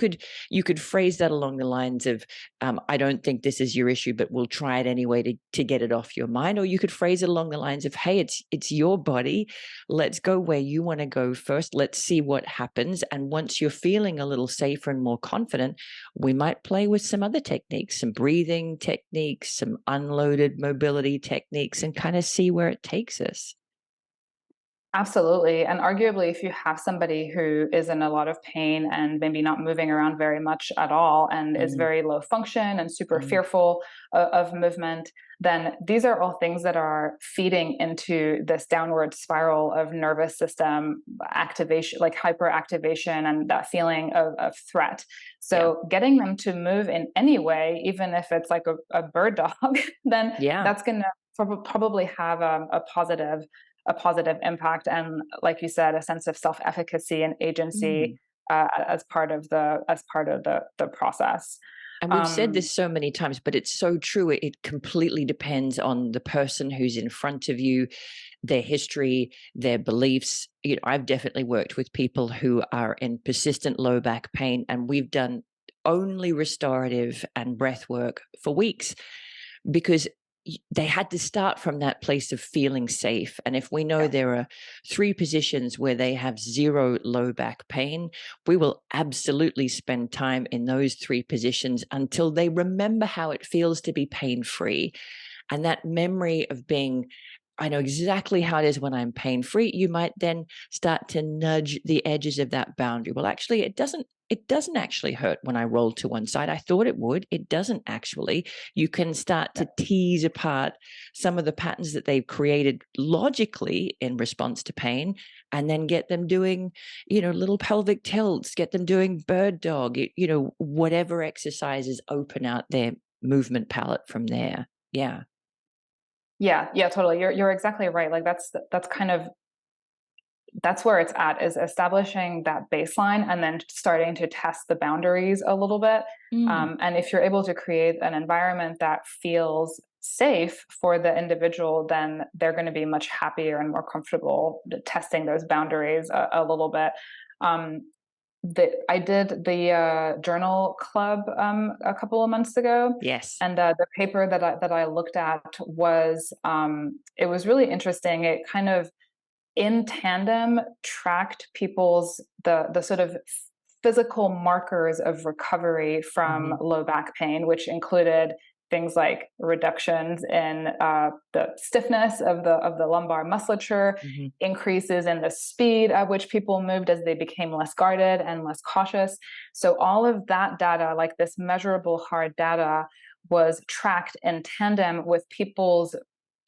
you could phrase that along the lines of, "I don't think this is your issue, but we'll try it anyway to get it off your mind." Or you could phrase it along the lines of, "Hey, it's your body. Let's go where you want to go first. Let's see what happens. And once you're feeling a little safer and more confident, we might play with some other techniques, some breathing techniques, some unloaded mobility techniques, and kind of see where it takes us." Absolutely. And arguably, if you have somebody who is in a lot of pain and maybe not moving around very much at all and is Mm, very low function and super mm, fearful of movement, then these are all things that are feeding into this downward spiral of nervous system activation, like hyperactivation and that feeling of threat. yeah, So, getting them to move in any way, even if it's like a bird dog, then yeah. that's going to probably have a positive impact, and like you said, a sense of self-efficacy and agency Mm. as part of the process. And we've said this so many times, but it's so true. It completely depends on the person who's in front of you, their history, their beliefs. I've definitely worked with people who are in persistent low back pain, and we've done only restorative and breath work for weeks because they had to start from that place of feeling safe. And if we know there are 3 positions where they have 0 low back pain, we will absolutely spend time in those 3 positions until they remember how it feels to be pain-free. And that memory of being, I know exactly how it is when I'm pain-free, you might then start to nudge the edges of that boundary. Well, actually, it doesn't actually hurt when I roll to one side. I thought it would. It doesn't actually. You can start to tease apart some of the patterns that they've created logically in response to pain, and then get them doing, little pelvic tilts, get them doing bird dog, whatever exercises open out their movement palette from there. Yeah. Yeah, yeah, totally. You're exactly right. Like that's kind of that's where it's at, is establishing that baseline and then starting to test the boundaries a little bit. Mm. And if you're able to create an environment that feels safe for the individual, then they're going to be much happier and more comfortable testing those boundaries a little bit. Um, I did the journal club a couple of months ago, Yes. and the paper that I looked at was it was really interesting. It kind of in tandem tracked people's the sort of physical markers of recovery from Mhm. low back pain, which included things like reductions in the stiffness of the lumbar musculature, Mhm. increases in the speed at which people moved as they became less guarded and less cautious. So all of that data, like this measurable hard data, was tracked in tandem with people's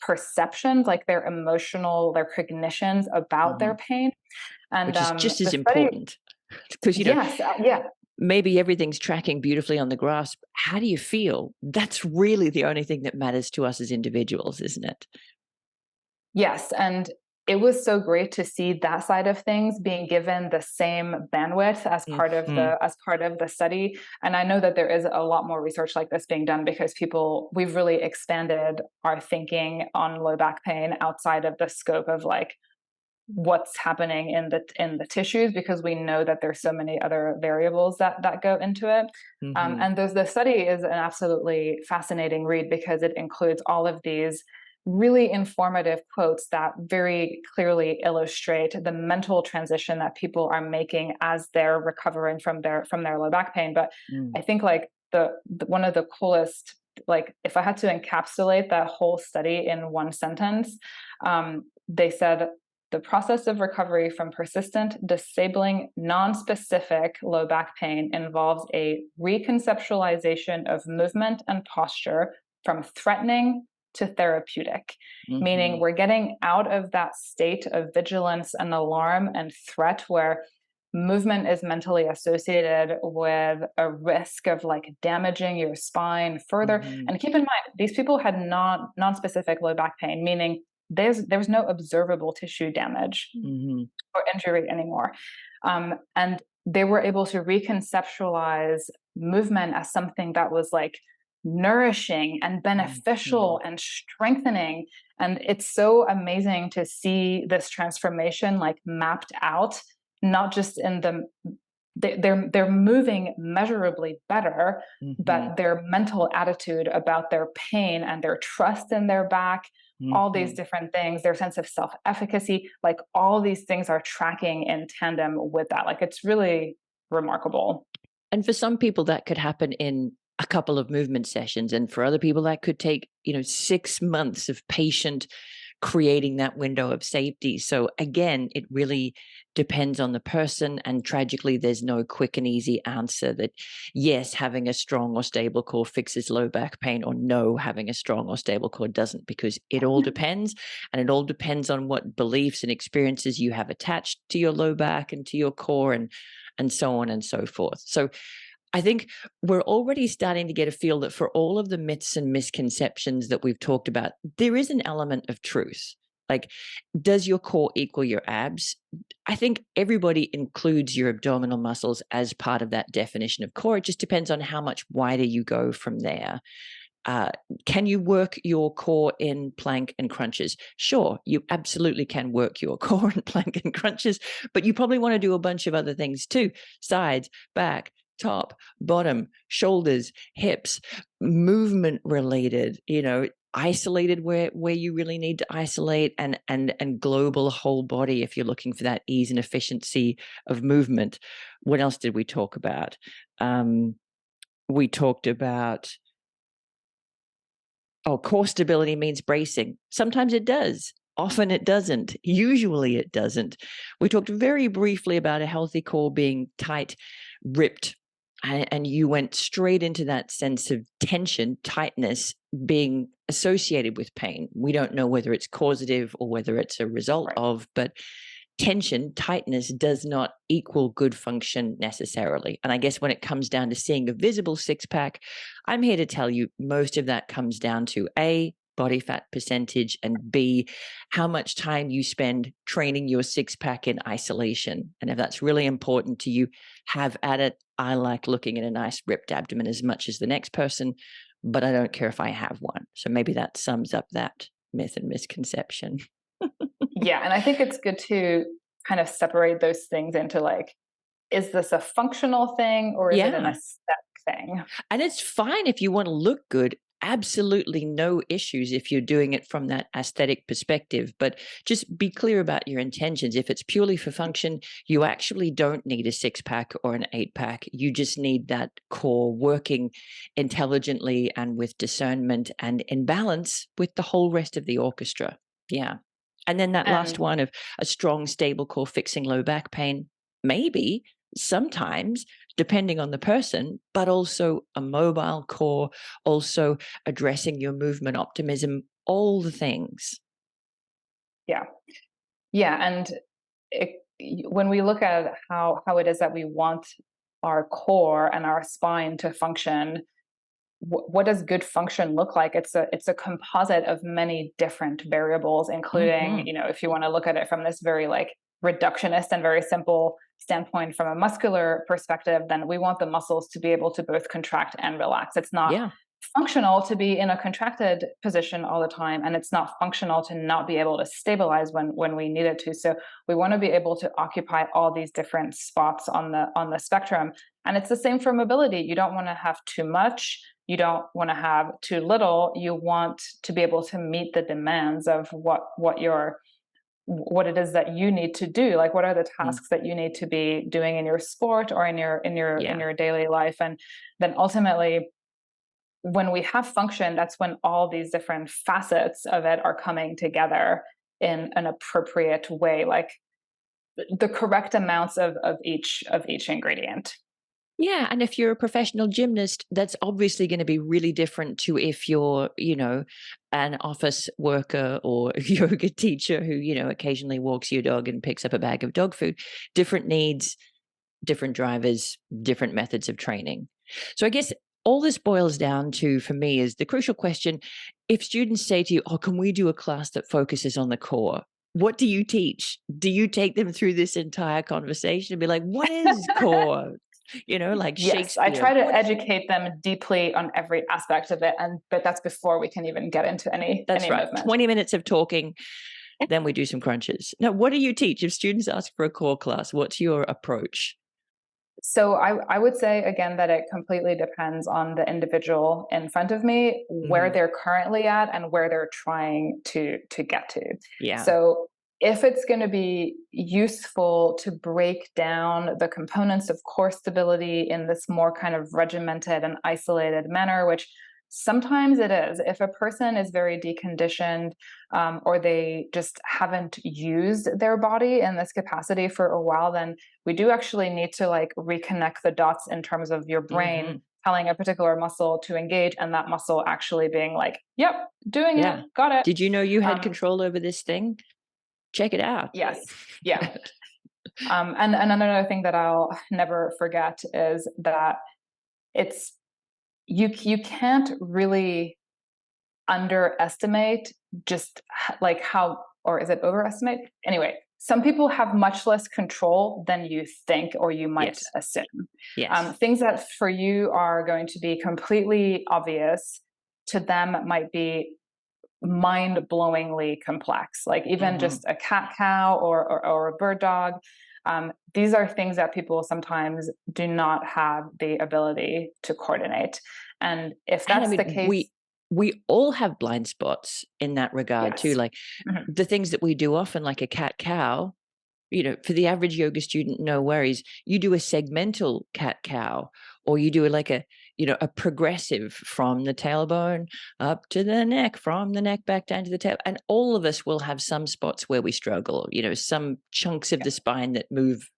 perceptions, like their cognitions about their Mhm. pain. And Which is just as the study, important because, yes, yeah, maybe everything's tracking beautifully on the grasp. How do you feel? That's really the only thing that matters to us as individuals, isn't it? yes. And it was so great to see that side of things being given the same bandwidth Mhm. as part of the study. And I know that there is a lot more research like this being done because we've really expanded our thinking on low back pain outside of the scope of like what's happening in the tissues, because we know that there's so many other variables that go into it. Mhm. And the study is an absolutely fascinating read because it includes all of these really informative quotes that very clearly illustrate the mental transition that people are making as they're recovering from their low back pain. But Mm. I think like the one of the coolest, like if I had to encapsulate that whole study in one sentence, they said the process of recovery from persistent, disabling, non-specific low back pain involves a reconceptualization of movement and posture from threatening to therapeutic, meaning Mhm. we're getting out of that state of vigilance and alarm and threat where movement is mentally associated with a risk of like damaging your spine further. Mhm. And keep in mind, these people had non-specific low back pain, meaning there's no observable tissue damage Mhm. or injury anymore. And they were able to reconceptualize movement as something that was like nourishing and beneficial Mhm. and strengthening. And it's so amazing to see this transformation like mapped out, not just in the they're moving measurably better, Mhm. but their mental attitude about their pain and their trust in their back, all these Mhm. different things, their sense of self-efficacy, like all these things are tracking in tandem with that. Like it's really remarkable. And for some people, that could happen in a couple of movement sessions. And for other people, that could take, 6 months of patient creating that window of safety. So again, it really depends on the person. And tragically, there's no quick and easy answer that yes, having a strong or stable core fixes low back pain, or no, having a strong or stable core doesn't, because it all depends. And it all depends on what beliefs and experiences you have attached to your low back and to your core, and so on and so forth. So I think we're already starting to get a feel that for all of the myths and misconceptions that we've talked about, there is an element of truth. Like, does your core equal your abs? I think everybody includes your abdominal muscles as part of that definition of core. It just depends on how much wider you go from there. Uh, can you work your core in plank and crunches? Sure, you absolutely can work your core in plank and crunches, but you probably want to do a bunch of other things too: sides, back, top, bottom, shoulders, hips, movement related, isolated where you really need to isolate, and global whole body if you're looking for that ease and efficiency of movement. What else did we talk about? We talked about, oh, core stability means bracing. Sometimes it does. Often it doesn't. Usually it doesn't. We talked very briefly about a healthy core being tight, ripped, and you went straight into that sense of tension, tightness being associated with pain. We don't know whether it's causative or whether it's a result Right. of, but tension, tightness does not equal good function necessarily. And I guess when it comes down to seeing a visible six pack, I'm here to tell you most of that comes down to A, body fat percentage, and B, how much time you spend training your six pack in isolation. And if that's really important to you, have at it. I like looking at a nice ripped abdomen as much as the next person, but I don't care if I have one. So maybe that sums up that myth and misconception. Yeah, and I think it's good to kind of separate those things into like, is this a functional thing or is it an Yeah. aesthetic thing? And it's fine if you want to look good. Absolutely no issues if you're doing it from that aesthetic perspective. But just be clear about your intentions. If it's purely for function, you actually don't need a six pack or an eight pack. You just need that core working intelligently and with discernment and in balance with the whole rest of the orchestra. Yeah. And then that last And one of a strong, stable core fixing low back pain, maybe sometimes depending on the person, but also a mobile core, also addressing your movement optimism, all the things. yeah, yeah, and it, when we look at how it is that we want our core and our spine to function, what does good function look like? It's a composite of many different variables, including, Mm-hmm. if you want to look at it from this very like reductionist and very simple standpoint from a muscular perspective, then we want the muscles to be able to both contract and relax. It's not Yeah. functional to be in a contracted position all the time, and it's not functional to not be able to stabilize when we need it to. So we want to be able to occupy all these different spots on the spectrum. And it's the same for mobility. You don't want to have too much, you don't want to have too little. You want to be able to meet the demands of what it is that you need to do. Like, what are the Mm. tasks that you need to be doing in your sport or in Yeah. your daily life? And then ultimately, when we have function, that's when all these different facets of it are coming together in an appropriate way, like the correct amounts of each ingredient. Yeah. And if you're a professional gymnast, that's obviously going to be really different to if you're, an office worker or a yoga teacher who, occasionally walks your dog and picks up a bag of dog food. Different needs, different drivers, different methods of training. So I guess all this boils down to, for me, is the crucial question. If students say to you, oh, can we do a class that focuses on the core? What do you teach? Do you take them through this entire conversation and be like, what is core? Like Yes, I Shakespeare. try to What? educate them deeply on every aspect of it, and but that's before we can even get into That's any right. movement. 20 minutes of talking, then we do some crunches. Now, what do you teach? If students ask for a core class, what's your approach? So I would say again that it completely depends on the individual in front of me, where Mhm. they're currently at and where they're trying to get to. Yeah. So if it's going to be useful to break down the components of core stability in this more kind of regimented and isolated manner, which sometimes it is, if a person is very deconditioned, or they just haven't used their body in this capacity for a while, then we do actually need to like reconnect the dots in terms of your brain Mhm. telling a particular muscle to engage and that muscle actually being like, yep, doing it, Yeah. got it. Did you know you had um, control over this thing? Check it out. yes, yeah. And another thing that I'll never forget is that it's you can't really underestimate just like how or is it overestimate? Anyway, some people have much less control than you think or you might Yes. assume. Yes. Things that for you are going to be completely obvious, to them might be mind-blowingly complex. Like even Hmm. just a cat cow or a bird dog. These are things that people sometimes do not have the ability to coordinate. And if And I that's the mean, case, we all have blind spots in that regard too. yes. Like Mhm. the things that we do often, like a cat cow, for the average yoga student, no worries. You do a segmental cat cow, or you do like a progressive from the tailbone up to the neck, from the neck back down to the tail. And all of us will have some spots where we struggle, some chunks of Yeah. the spine that move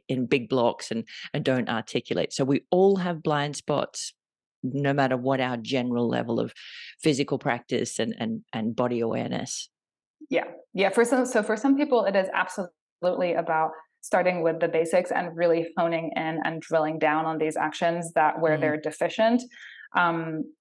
in big blocks and don't articulate. So we all have blind spots, no matter what our general level of physical practice and body awareness. Yeah. Yeah. For some people, it is absolutely about starting with the basics and really honing in and drilling down on these actions that where Mm. they're deficient.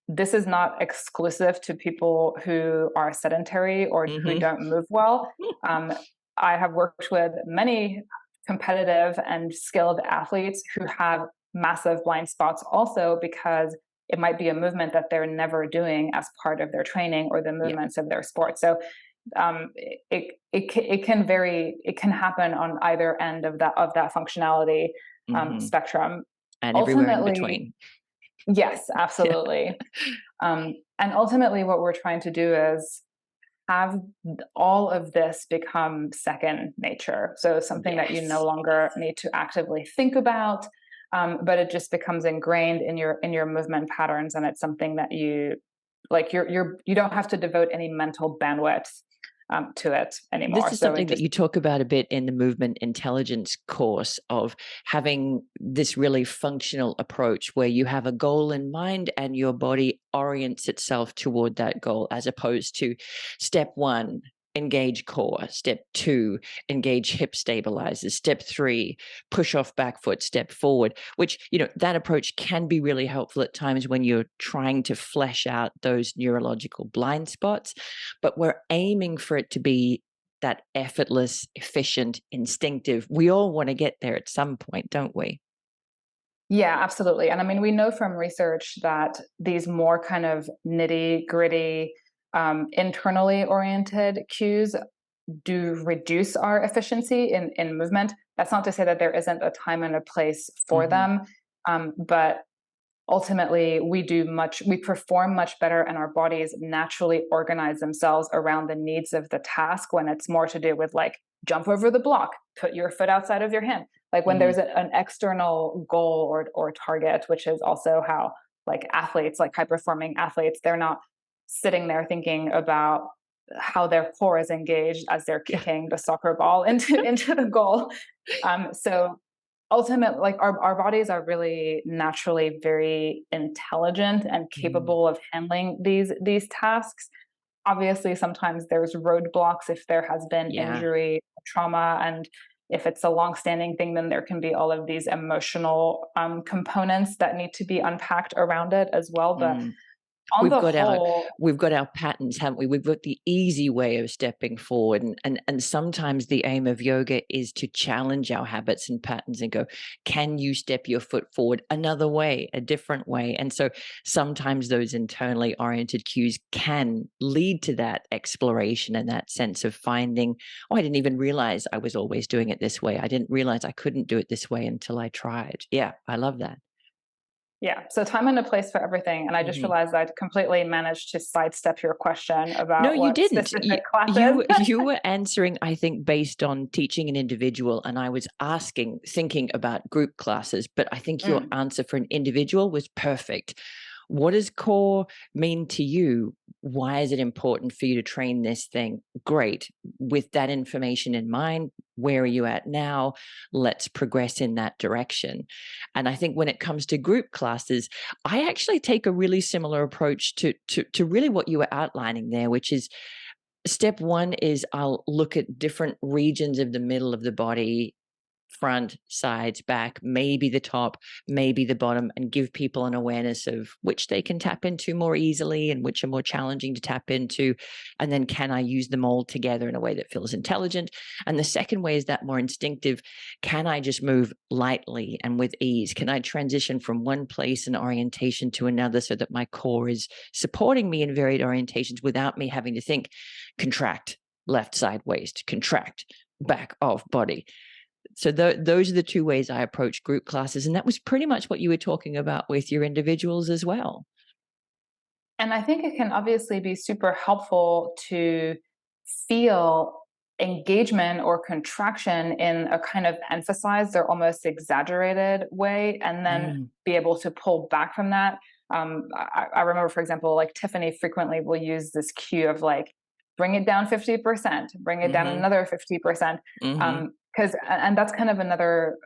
This is not exclusive to people who are sedentary or who Hmm. don't move well. Um, I have worked with many competitive and skilled athletes who have massive blind spots also because it might be a movement that they're never doing as part of their training or the Yeah. movements of their sport. So it can vary. It can happen on either end of that functionality Hmm. spectrum. And everywhere in Ultimately, between. yes, Yeah. absolutely. And ultimately, what we're trying to do is have all of this become second nature. So something that you no Yes. longer need to actively think about, but it just becomes ingrained in your movement patterns, and it's something that you like. You don't have to devote any mental bandwidth to it This anymore. is So it something that just you talk about a bit in the movement intelligence course of having this really functional approach where you have a goal in mind and your body orients itself toward that goal, as opposed to step one, engage core, step two, engage hip stabilizers, step three, push off back foot, step forward, which, that approach can be really helpful at times when you're trying to flesh out those neurological blind spots. But we're aiming for it to be that effortless, efficient, instinctive. We all want to get there at some point, don't we? yeah, absolutely. And I mean, we know from research that these more kind of nitty gritty, internally oriented cues do reduce our efficiency in movement. That's not to say that there isn't a time and a place for Hmm. them, but ultimately we perform much better, and our bodies naturally organize themselves around the needs of the task when it's more to do with like jump over the block, put your foot outside of your hand, like when Mm. there's an external goal or target, which is also how like athletes, like high performing athletes, they're not sitting there thinking about how their core is engaged as they're Yeah. kicking the soccer ball into the goal. So ultimately, like our bodies are really naturally very intelligent and Mm. capable of handling these tasks. Obviously sometimes there's roadblocks if there has been Yeah. injury, trauma, and if it's a long-standing thing, then there can be all of these emotional components that need to be unpacked around it as well. But Mm. on We've the got our whole, we've got our patterns, haven't we? We've got the easy way of stepping forward, and sometimes the aim of yoga is to challenge our habits and patterns and go, can you step your foot forward another way, a different way? And so sometimes those internally oriented cues can lead to that exploration and that sense of finding, oh, I didn't even realize I was always doing it this way. I didn't realize I couldn't do it this way until I tried. Yeah, I love that. yeah, so time and a place for everything. And I just Mhm. realized I'd completely managed to sidestep your question No, about you what didn't. specific You classes. you you were answering, I think, based on teaching an individual, and I was thinking about group classes, but I think your Mm. answer for an individual was perfect. What does core mean to you? Why is it important for you to train this thing? Great. With that information in mind, where are you at now? Let's progress in that direction. And I think when it comes to group classes, I actually take a really similar approach to really what you were outlining there, which is step one is I'll look at different regions of the middle of the body front, sides, back, maybe the top, maybe the bottom, and give people an awareness of which they can tap into more easily and which are more challenging to tap into. And then can I use them all together in a way that feels intelligent? And the second way is that more instinctive. Can I just move lightly and with ease? Can I transition from one place and orientation to another so that my core is supporting me in varied orientations without me having to think, contract, left side waist, contract, back off body. So those are the two ways I approach group classes. And that was pretty much what you were talking about with your individuals as well. And I think it can obviously be super helpful to feel engagement or contraction in a kind of emphasized or almost exaggerated way, and then Mm, be able to pull back from that. I remember, for example, like Tiffany frequently will use this cue of like, bring it down 50%, bring it down mhm, another 50%. mhm, And that's kind of another,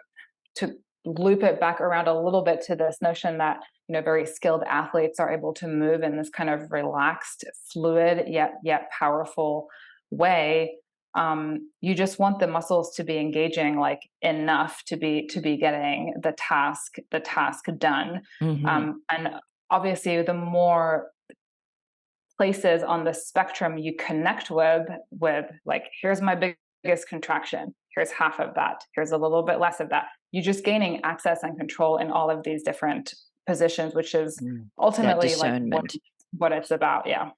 to loop it back around a little bit to this notion that, you know, very skilled athletes are able to move in this kind of relaxed, fluid yet powerful way. You just want the muscles to be engaging like enough to be getting the task done. mhm. And obviously the more places on the spectrum you connect with like, here's my biggest contraction, here's half of that, here's a little bit less of that, you just gaining access and control in all of these different positions, which is Mm. That ultimately like discernment. what it's about. Yeah.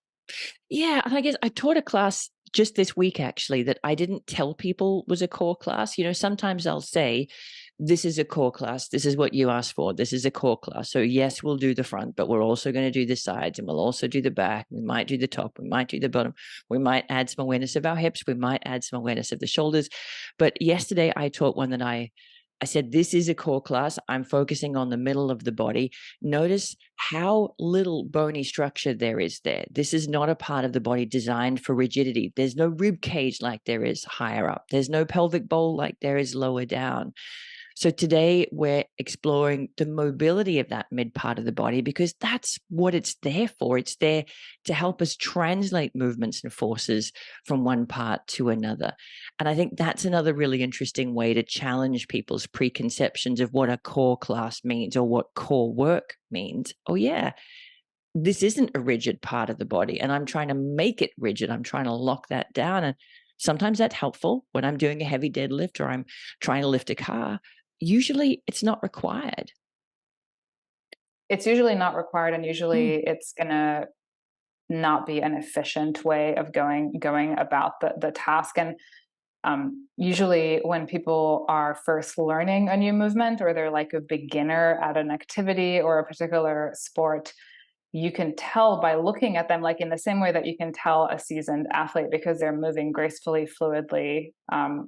Yeah, and I guess I taught a class just this week actually that I didn't tell people was a core class. You know, sometimes I'll say, this is a core class. This is what you asked for. This is a core class. So yes, we'll do the front, but we're also going to do the sides and we'll also do the back. We might do the top. We might do the bottom. We might add some awareness of our hips. We might add some awareness of the shoulders. But yesterday I taught one that I said, this is a core class. I'm focusing on the middle of the body. Notice how little bony structure there is there. This is not a part of the body designed for rigidity. There's no rib cage like there is higher up. There's no pelvic bowl like there is lower down. So today we're exploring the mobility of that mid part of the body because that's what it's there for. It's there to help us translate movements and forces from one part to another. And I think that's another really interesting way to challenge people's preconceptions of what a core class means or what core work means. Oh, yeah, this isn't a rigid part of the body, and I'm trying to make it rigid. I'm trying to lock that down. And sometimes that's helpful when I'm doing a heavy deadlift or I'm trying to lift a car. Usually it's not required. It's usually not required, and Mm, usually it's gonna not be an efficient way of going about the task. And usually when people are first learning a new movement, or they're like a beginner at an activity or a particular sport, you can tell by looking at them, like in the same way that you can tell a seasoned athlete because they're moving gracefully, fluidly,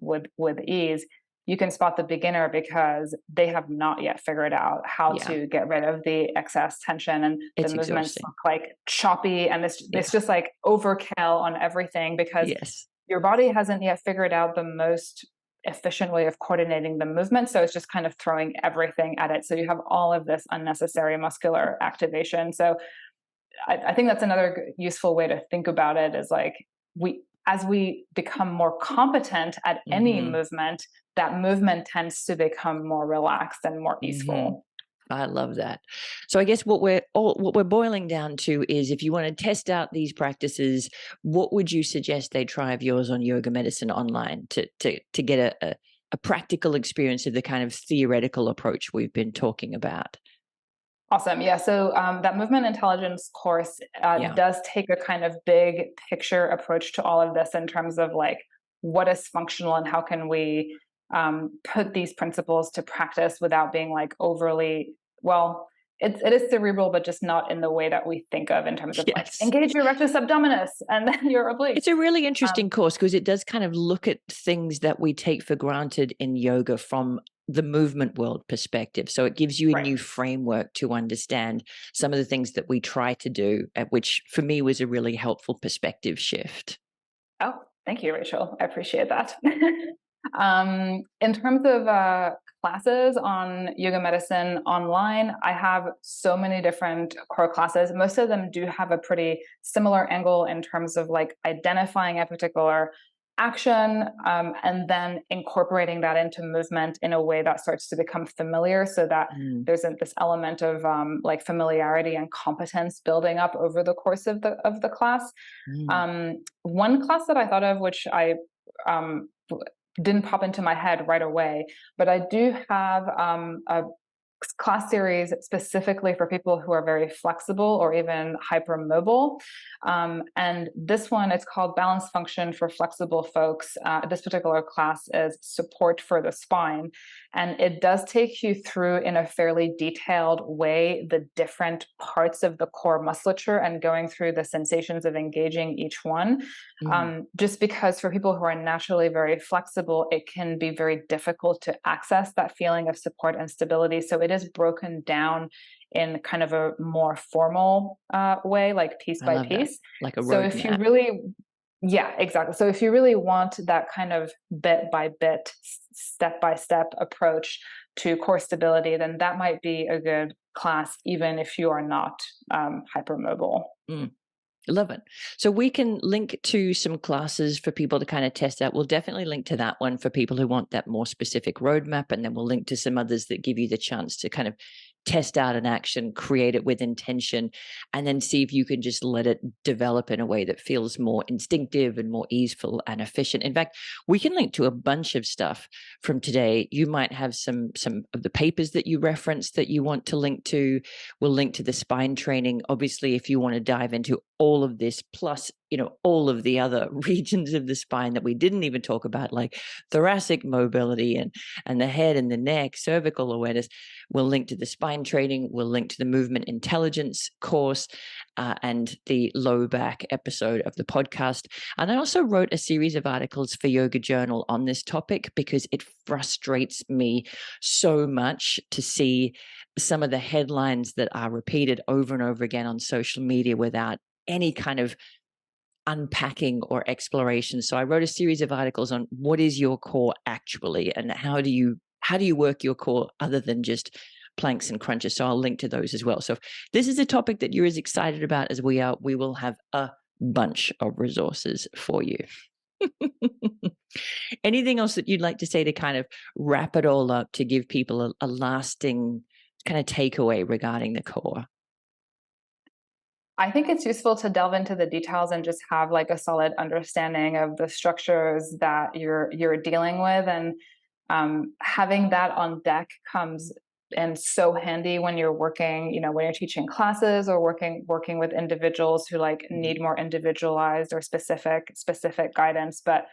with ease. You can spot the beginner because they have not yet figured out how yeah, to get rid of the excess tension, and the it's movements exhausting. look like choppy, and it's Yeah. just like overkill on everything because Yes. your body hasn't yet figured out the most efficient way of coordinating the movement. So it's just kind of throwing everything at it. So you have all of this unnecessary muscular activation. So I think that's another useful way to think about it, is like, as we become more competent at any Hmm. movement, that movement tends to become more relaxed and more Hmm. easeful. I love that. So I guess what we're boiling down to is if you want to test out these practices, what would you suggest they try of yours on Yoga Medicine Online to get a practical experience of the kind of theoretical approach we've been talking about? Awesome. Yeah. So that movement intelligence course Yeah. does take a kind of big picture approach to all of this in terms of like, what is functional and how can we put these principles to practice without being like overly, well, it is cerebral, but just not in the way that we think of in terms of like, Yes. engage your rectus abdominis and then your obliques. It's a really Um, interesting course because it does kind of look at things that we take for granted in yoga from the movement world perspective. So it gives you a right. new framework to understand some of the things that we try to do, which for me was a really helpful perspective shift. Oh, thank you, Rachel. I appreciate that. In terms of classes on yoga medicine online, I have so many different core classes. Most of them do have a pretty similar angle in terms of like identifying a particular action, and then incorporating that into movement in a way that starts to become familiar, so that Mm, there's this element of like familiarity and competence building up over the course of the class. mm. One class that I thought of, which I um, didn't pop into my head right away, but I do have a class series specifically for people who are very flexible or even hypermobile. And this one, it's called Balance Function for Flexible Folks. This particular class is support for the spine. And it does take you through in a fairly detailed way the different parts of the core musculature and going through the sensations of engaging each one. Mm, Just because for people who are naturally very flexible, it can be very difficult to access that feeling of support and stability. So it is broken down in kind of a more formal way, like piece I by love that. piece. Like a So if you roadmap. really, yeah, exactly. So if you really want that kind of bit by bit, step by step approach to core stability, then that might be a good class, even if you are not hypermobile. Mm. Love it. So we can link to some classes for people to kind of test out. We'll definitely link to that one for people who want that more specific roadmap. And then we'll link to some others that give you the chance to kind of test out an action, create it with intention, and then see if you can just let it develop in a way that feels more instinctive and more easeful and efficient. In fact, we can link to a bunch of stuff from today. You might have some of the papers that you referenced that you want to link to. We'll link to the spine training. Obviously, if you want to dive into all of this, plus, all of the other regions of the spine that we didn't even talk about, like thoracic mobility and the head and the neck, cervical awareness, we'll link to the spine training. We'll link to the movement intelligence course and the low back episode of the podcast. And I also wrote a series of articles for Yoga Journal on this topic because it frustrates me so much to see some of the headlines that are repeated over and over again on social media without any kind of unpacking or exploration. So I wrote a series of articles on what is your core actually, and how do you work your core other than just planks and crunches. So I'll link to those as well. So if this is a topic that you're as excited about as we are, we will have a bunch of resources for you. Anything else that you'd like to say to kind of wrap it all up, to give people a lasting kind of takeaway regarding the core? I think it's useful to delve into the details and just have like a solid understanding of the structures that you're dealing with, and having that on deck comes in so handy when you're working, when you're teaching classes or working with individuals who like Mhm. need more individualized or specific guidance. But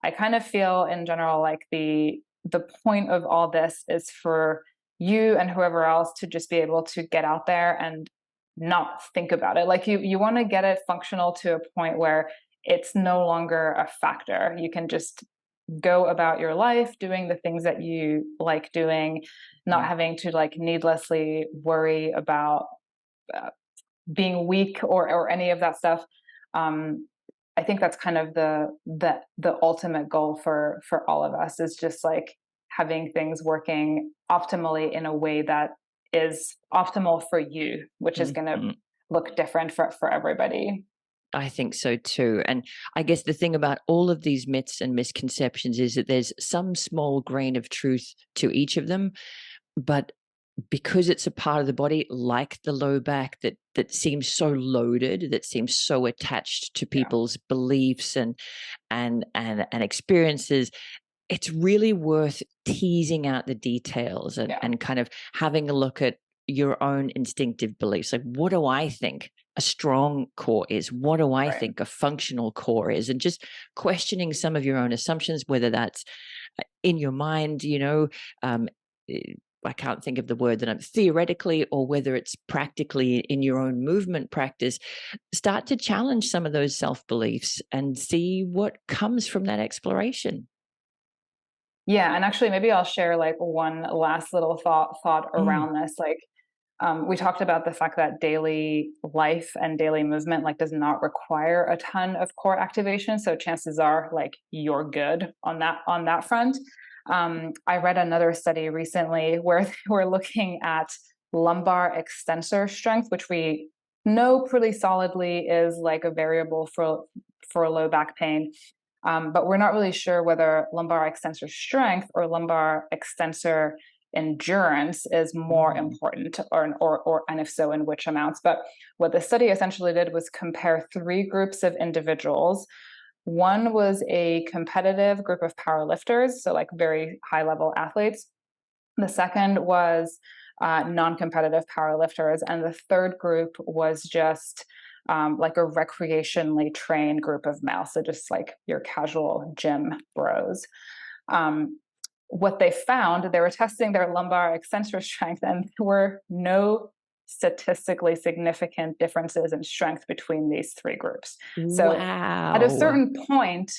I kind of feel in general like the point of all this is for you and whoever else to just be able to get out there and not think about it. Like you want to get it functional to a point where it's no longer a factor. You can just go about your life doing the things that you like doing, not Mhm. having to like needlessly worry about uh, being weak or any of that stuff. um, I think that's kind of the ultimate goal for all of us, is just like having things working optimally in a way that is optimal for you, which is going to Mhm. look different for everybody. I think so too. And I guess the thing about all of these myths and misconceptions is that there's some small grain of truth to each of them, but because it's a part of the body, like the low back, that seems so loaded, that seems so attached to Yeah, people's beliefs and experiences, it's really worth teasing out the details yeah, and kind of having a look at your own instinctive beliefs. Like, what do I think a strong core is? What do I right. think a functional core is? And just questioning some of your own assumptions, whether that's in your mind, um, eh, I can't think of the word that I'm theoretically, or whether it's practically in your own movement practice. Start to challenge some of those self beliefs and see what comes from that exploration. Yeah, and actually, maybe I'll share like one last little thought Mm, around this. Like, we talked about the fact that daily life and daily movement like does not require a ton of core activation. So chances are like you're good on that front. I read another study recently where they were looking at lumbar extensor strength, which we know pretty solidly is like a variable for low back pain. But we're not really sure whether lumbar extensor strength or lumbar extensor endurance is more important, or and if so, in which amounts. But what the study essentially did was compare three groups of individuals. One was a competitive group of powerlifters, so like very high level athletes. The second was non-competitive powerlifters, and the third group was just like a recreationally trained group of males, so just like your casual gym bros. What they found, they were testing their lumbar extensor strength, and there were no statistically significant differences in strength between these three groups. So at a Wow. certain point,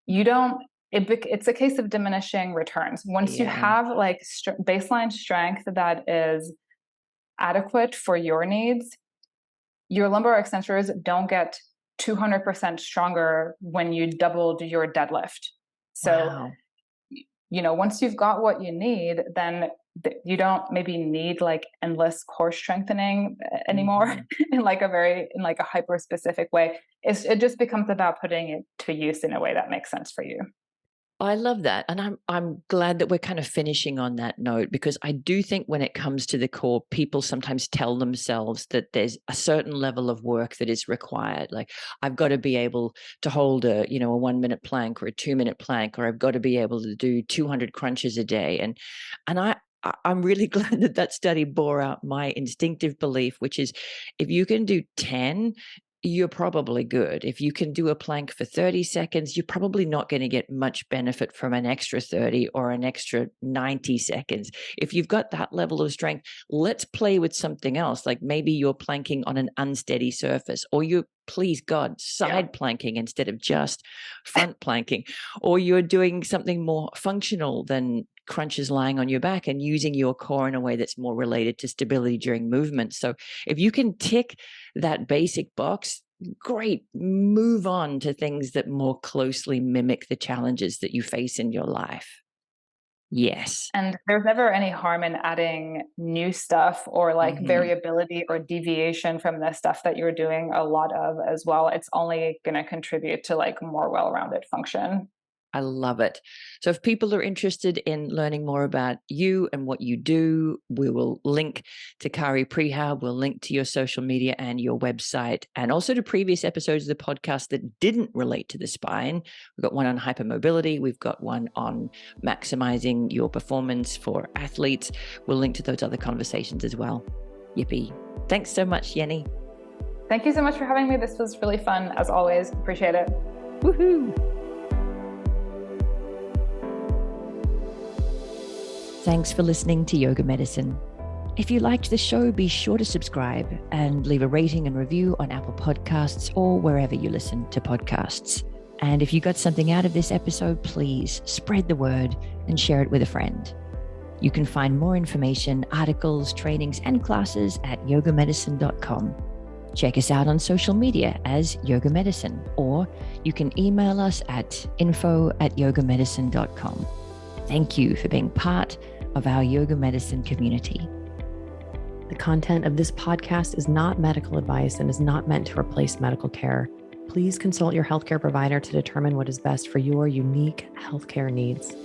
you don't, it's a case of diminishing returns. Once you Yeah. have like baseline strength that is adequate for your needs, your lumbar extensors don't get 200% stronger when you doubled your deadlift. So, Wow. once you've got what you need, then you don't maybe need like endless core strengthening anymore Mhm. in like a hyper specific way. It just becomes about putting it to use in a way that makes sense for you. I love that, and I'm glad that we're kind of finishing on that note, because I do think when it comes to the core, people sometimes tell themselves that there's a certain level of work that is required. Like, I've got to be able to hold a 1 minute plank or a 2 minute plank, or I've got to be able to do 200 crunches a day, I'm really glad that that study bore out my instinctive belief, which is if you can do 10, you're probably good. If you can do a plank for 30 seconds, you're probably not going to get much benefit from an extra 30 or an extra 90 seconds. If you've got that level of strength, let's play with something else. Like maybe you're planking on an unsteady surface, or you're, please God, Yeah. side planking instead of just front planking, or you're doing something more functional than crunches lying on your back and using your core in a way that's more related to stability during movement. So if you can tick that basic box, great, move on to things that more closely mimic the challenges that you face in your life. Yes. And there's never any harm in adding new stuff or like Mhm. variability or deviation from the stuff that you're doing a lot of as well. It's only going to contribute to like more well-rounded function. I love it. So if people are interested in learning more about you and what you do, we will link to Kari Prehab. We'll link to your social media and your website, and also to previous episodes of the podcast that didn't relate to the spine. We've got one on hypermobility. We've got one on maximizing your performance for athletes. We'll link to those other conversations as well. Yippee. Thanks so much, Jenni. Thank you so much for having me. This was really fun, as always. Appreciate it. Woohoo. Thanks for listening to Yoga Medicine. If you liked the show, be sure to subscribe and leave a rating and review on Apple Podcasts or wherever you listen to podcasts. And if you got something out of this episode, please spread the word and share it with a friend. You can find more information, articles, trainings, and classes at yogamedicine.com. Check us out on social media as Yoga Medicine, or you can email us at info@yogamedicine.com. Thank you for being part of our Yoga Medicine community. The content of this podcast is not medical advice and is not meant to replace medical care. Please consult your healthcare provider to determine what is best for your unique healthcare needs.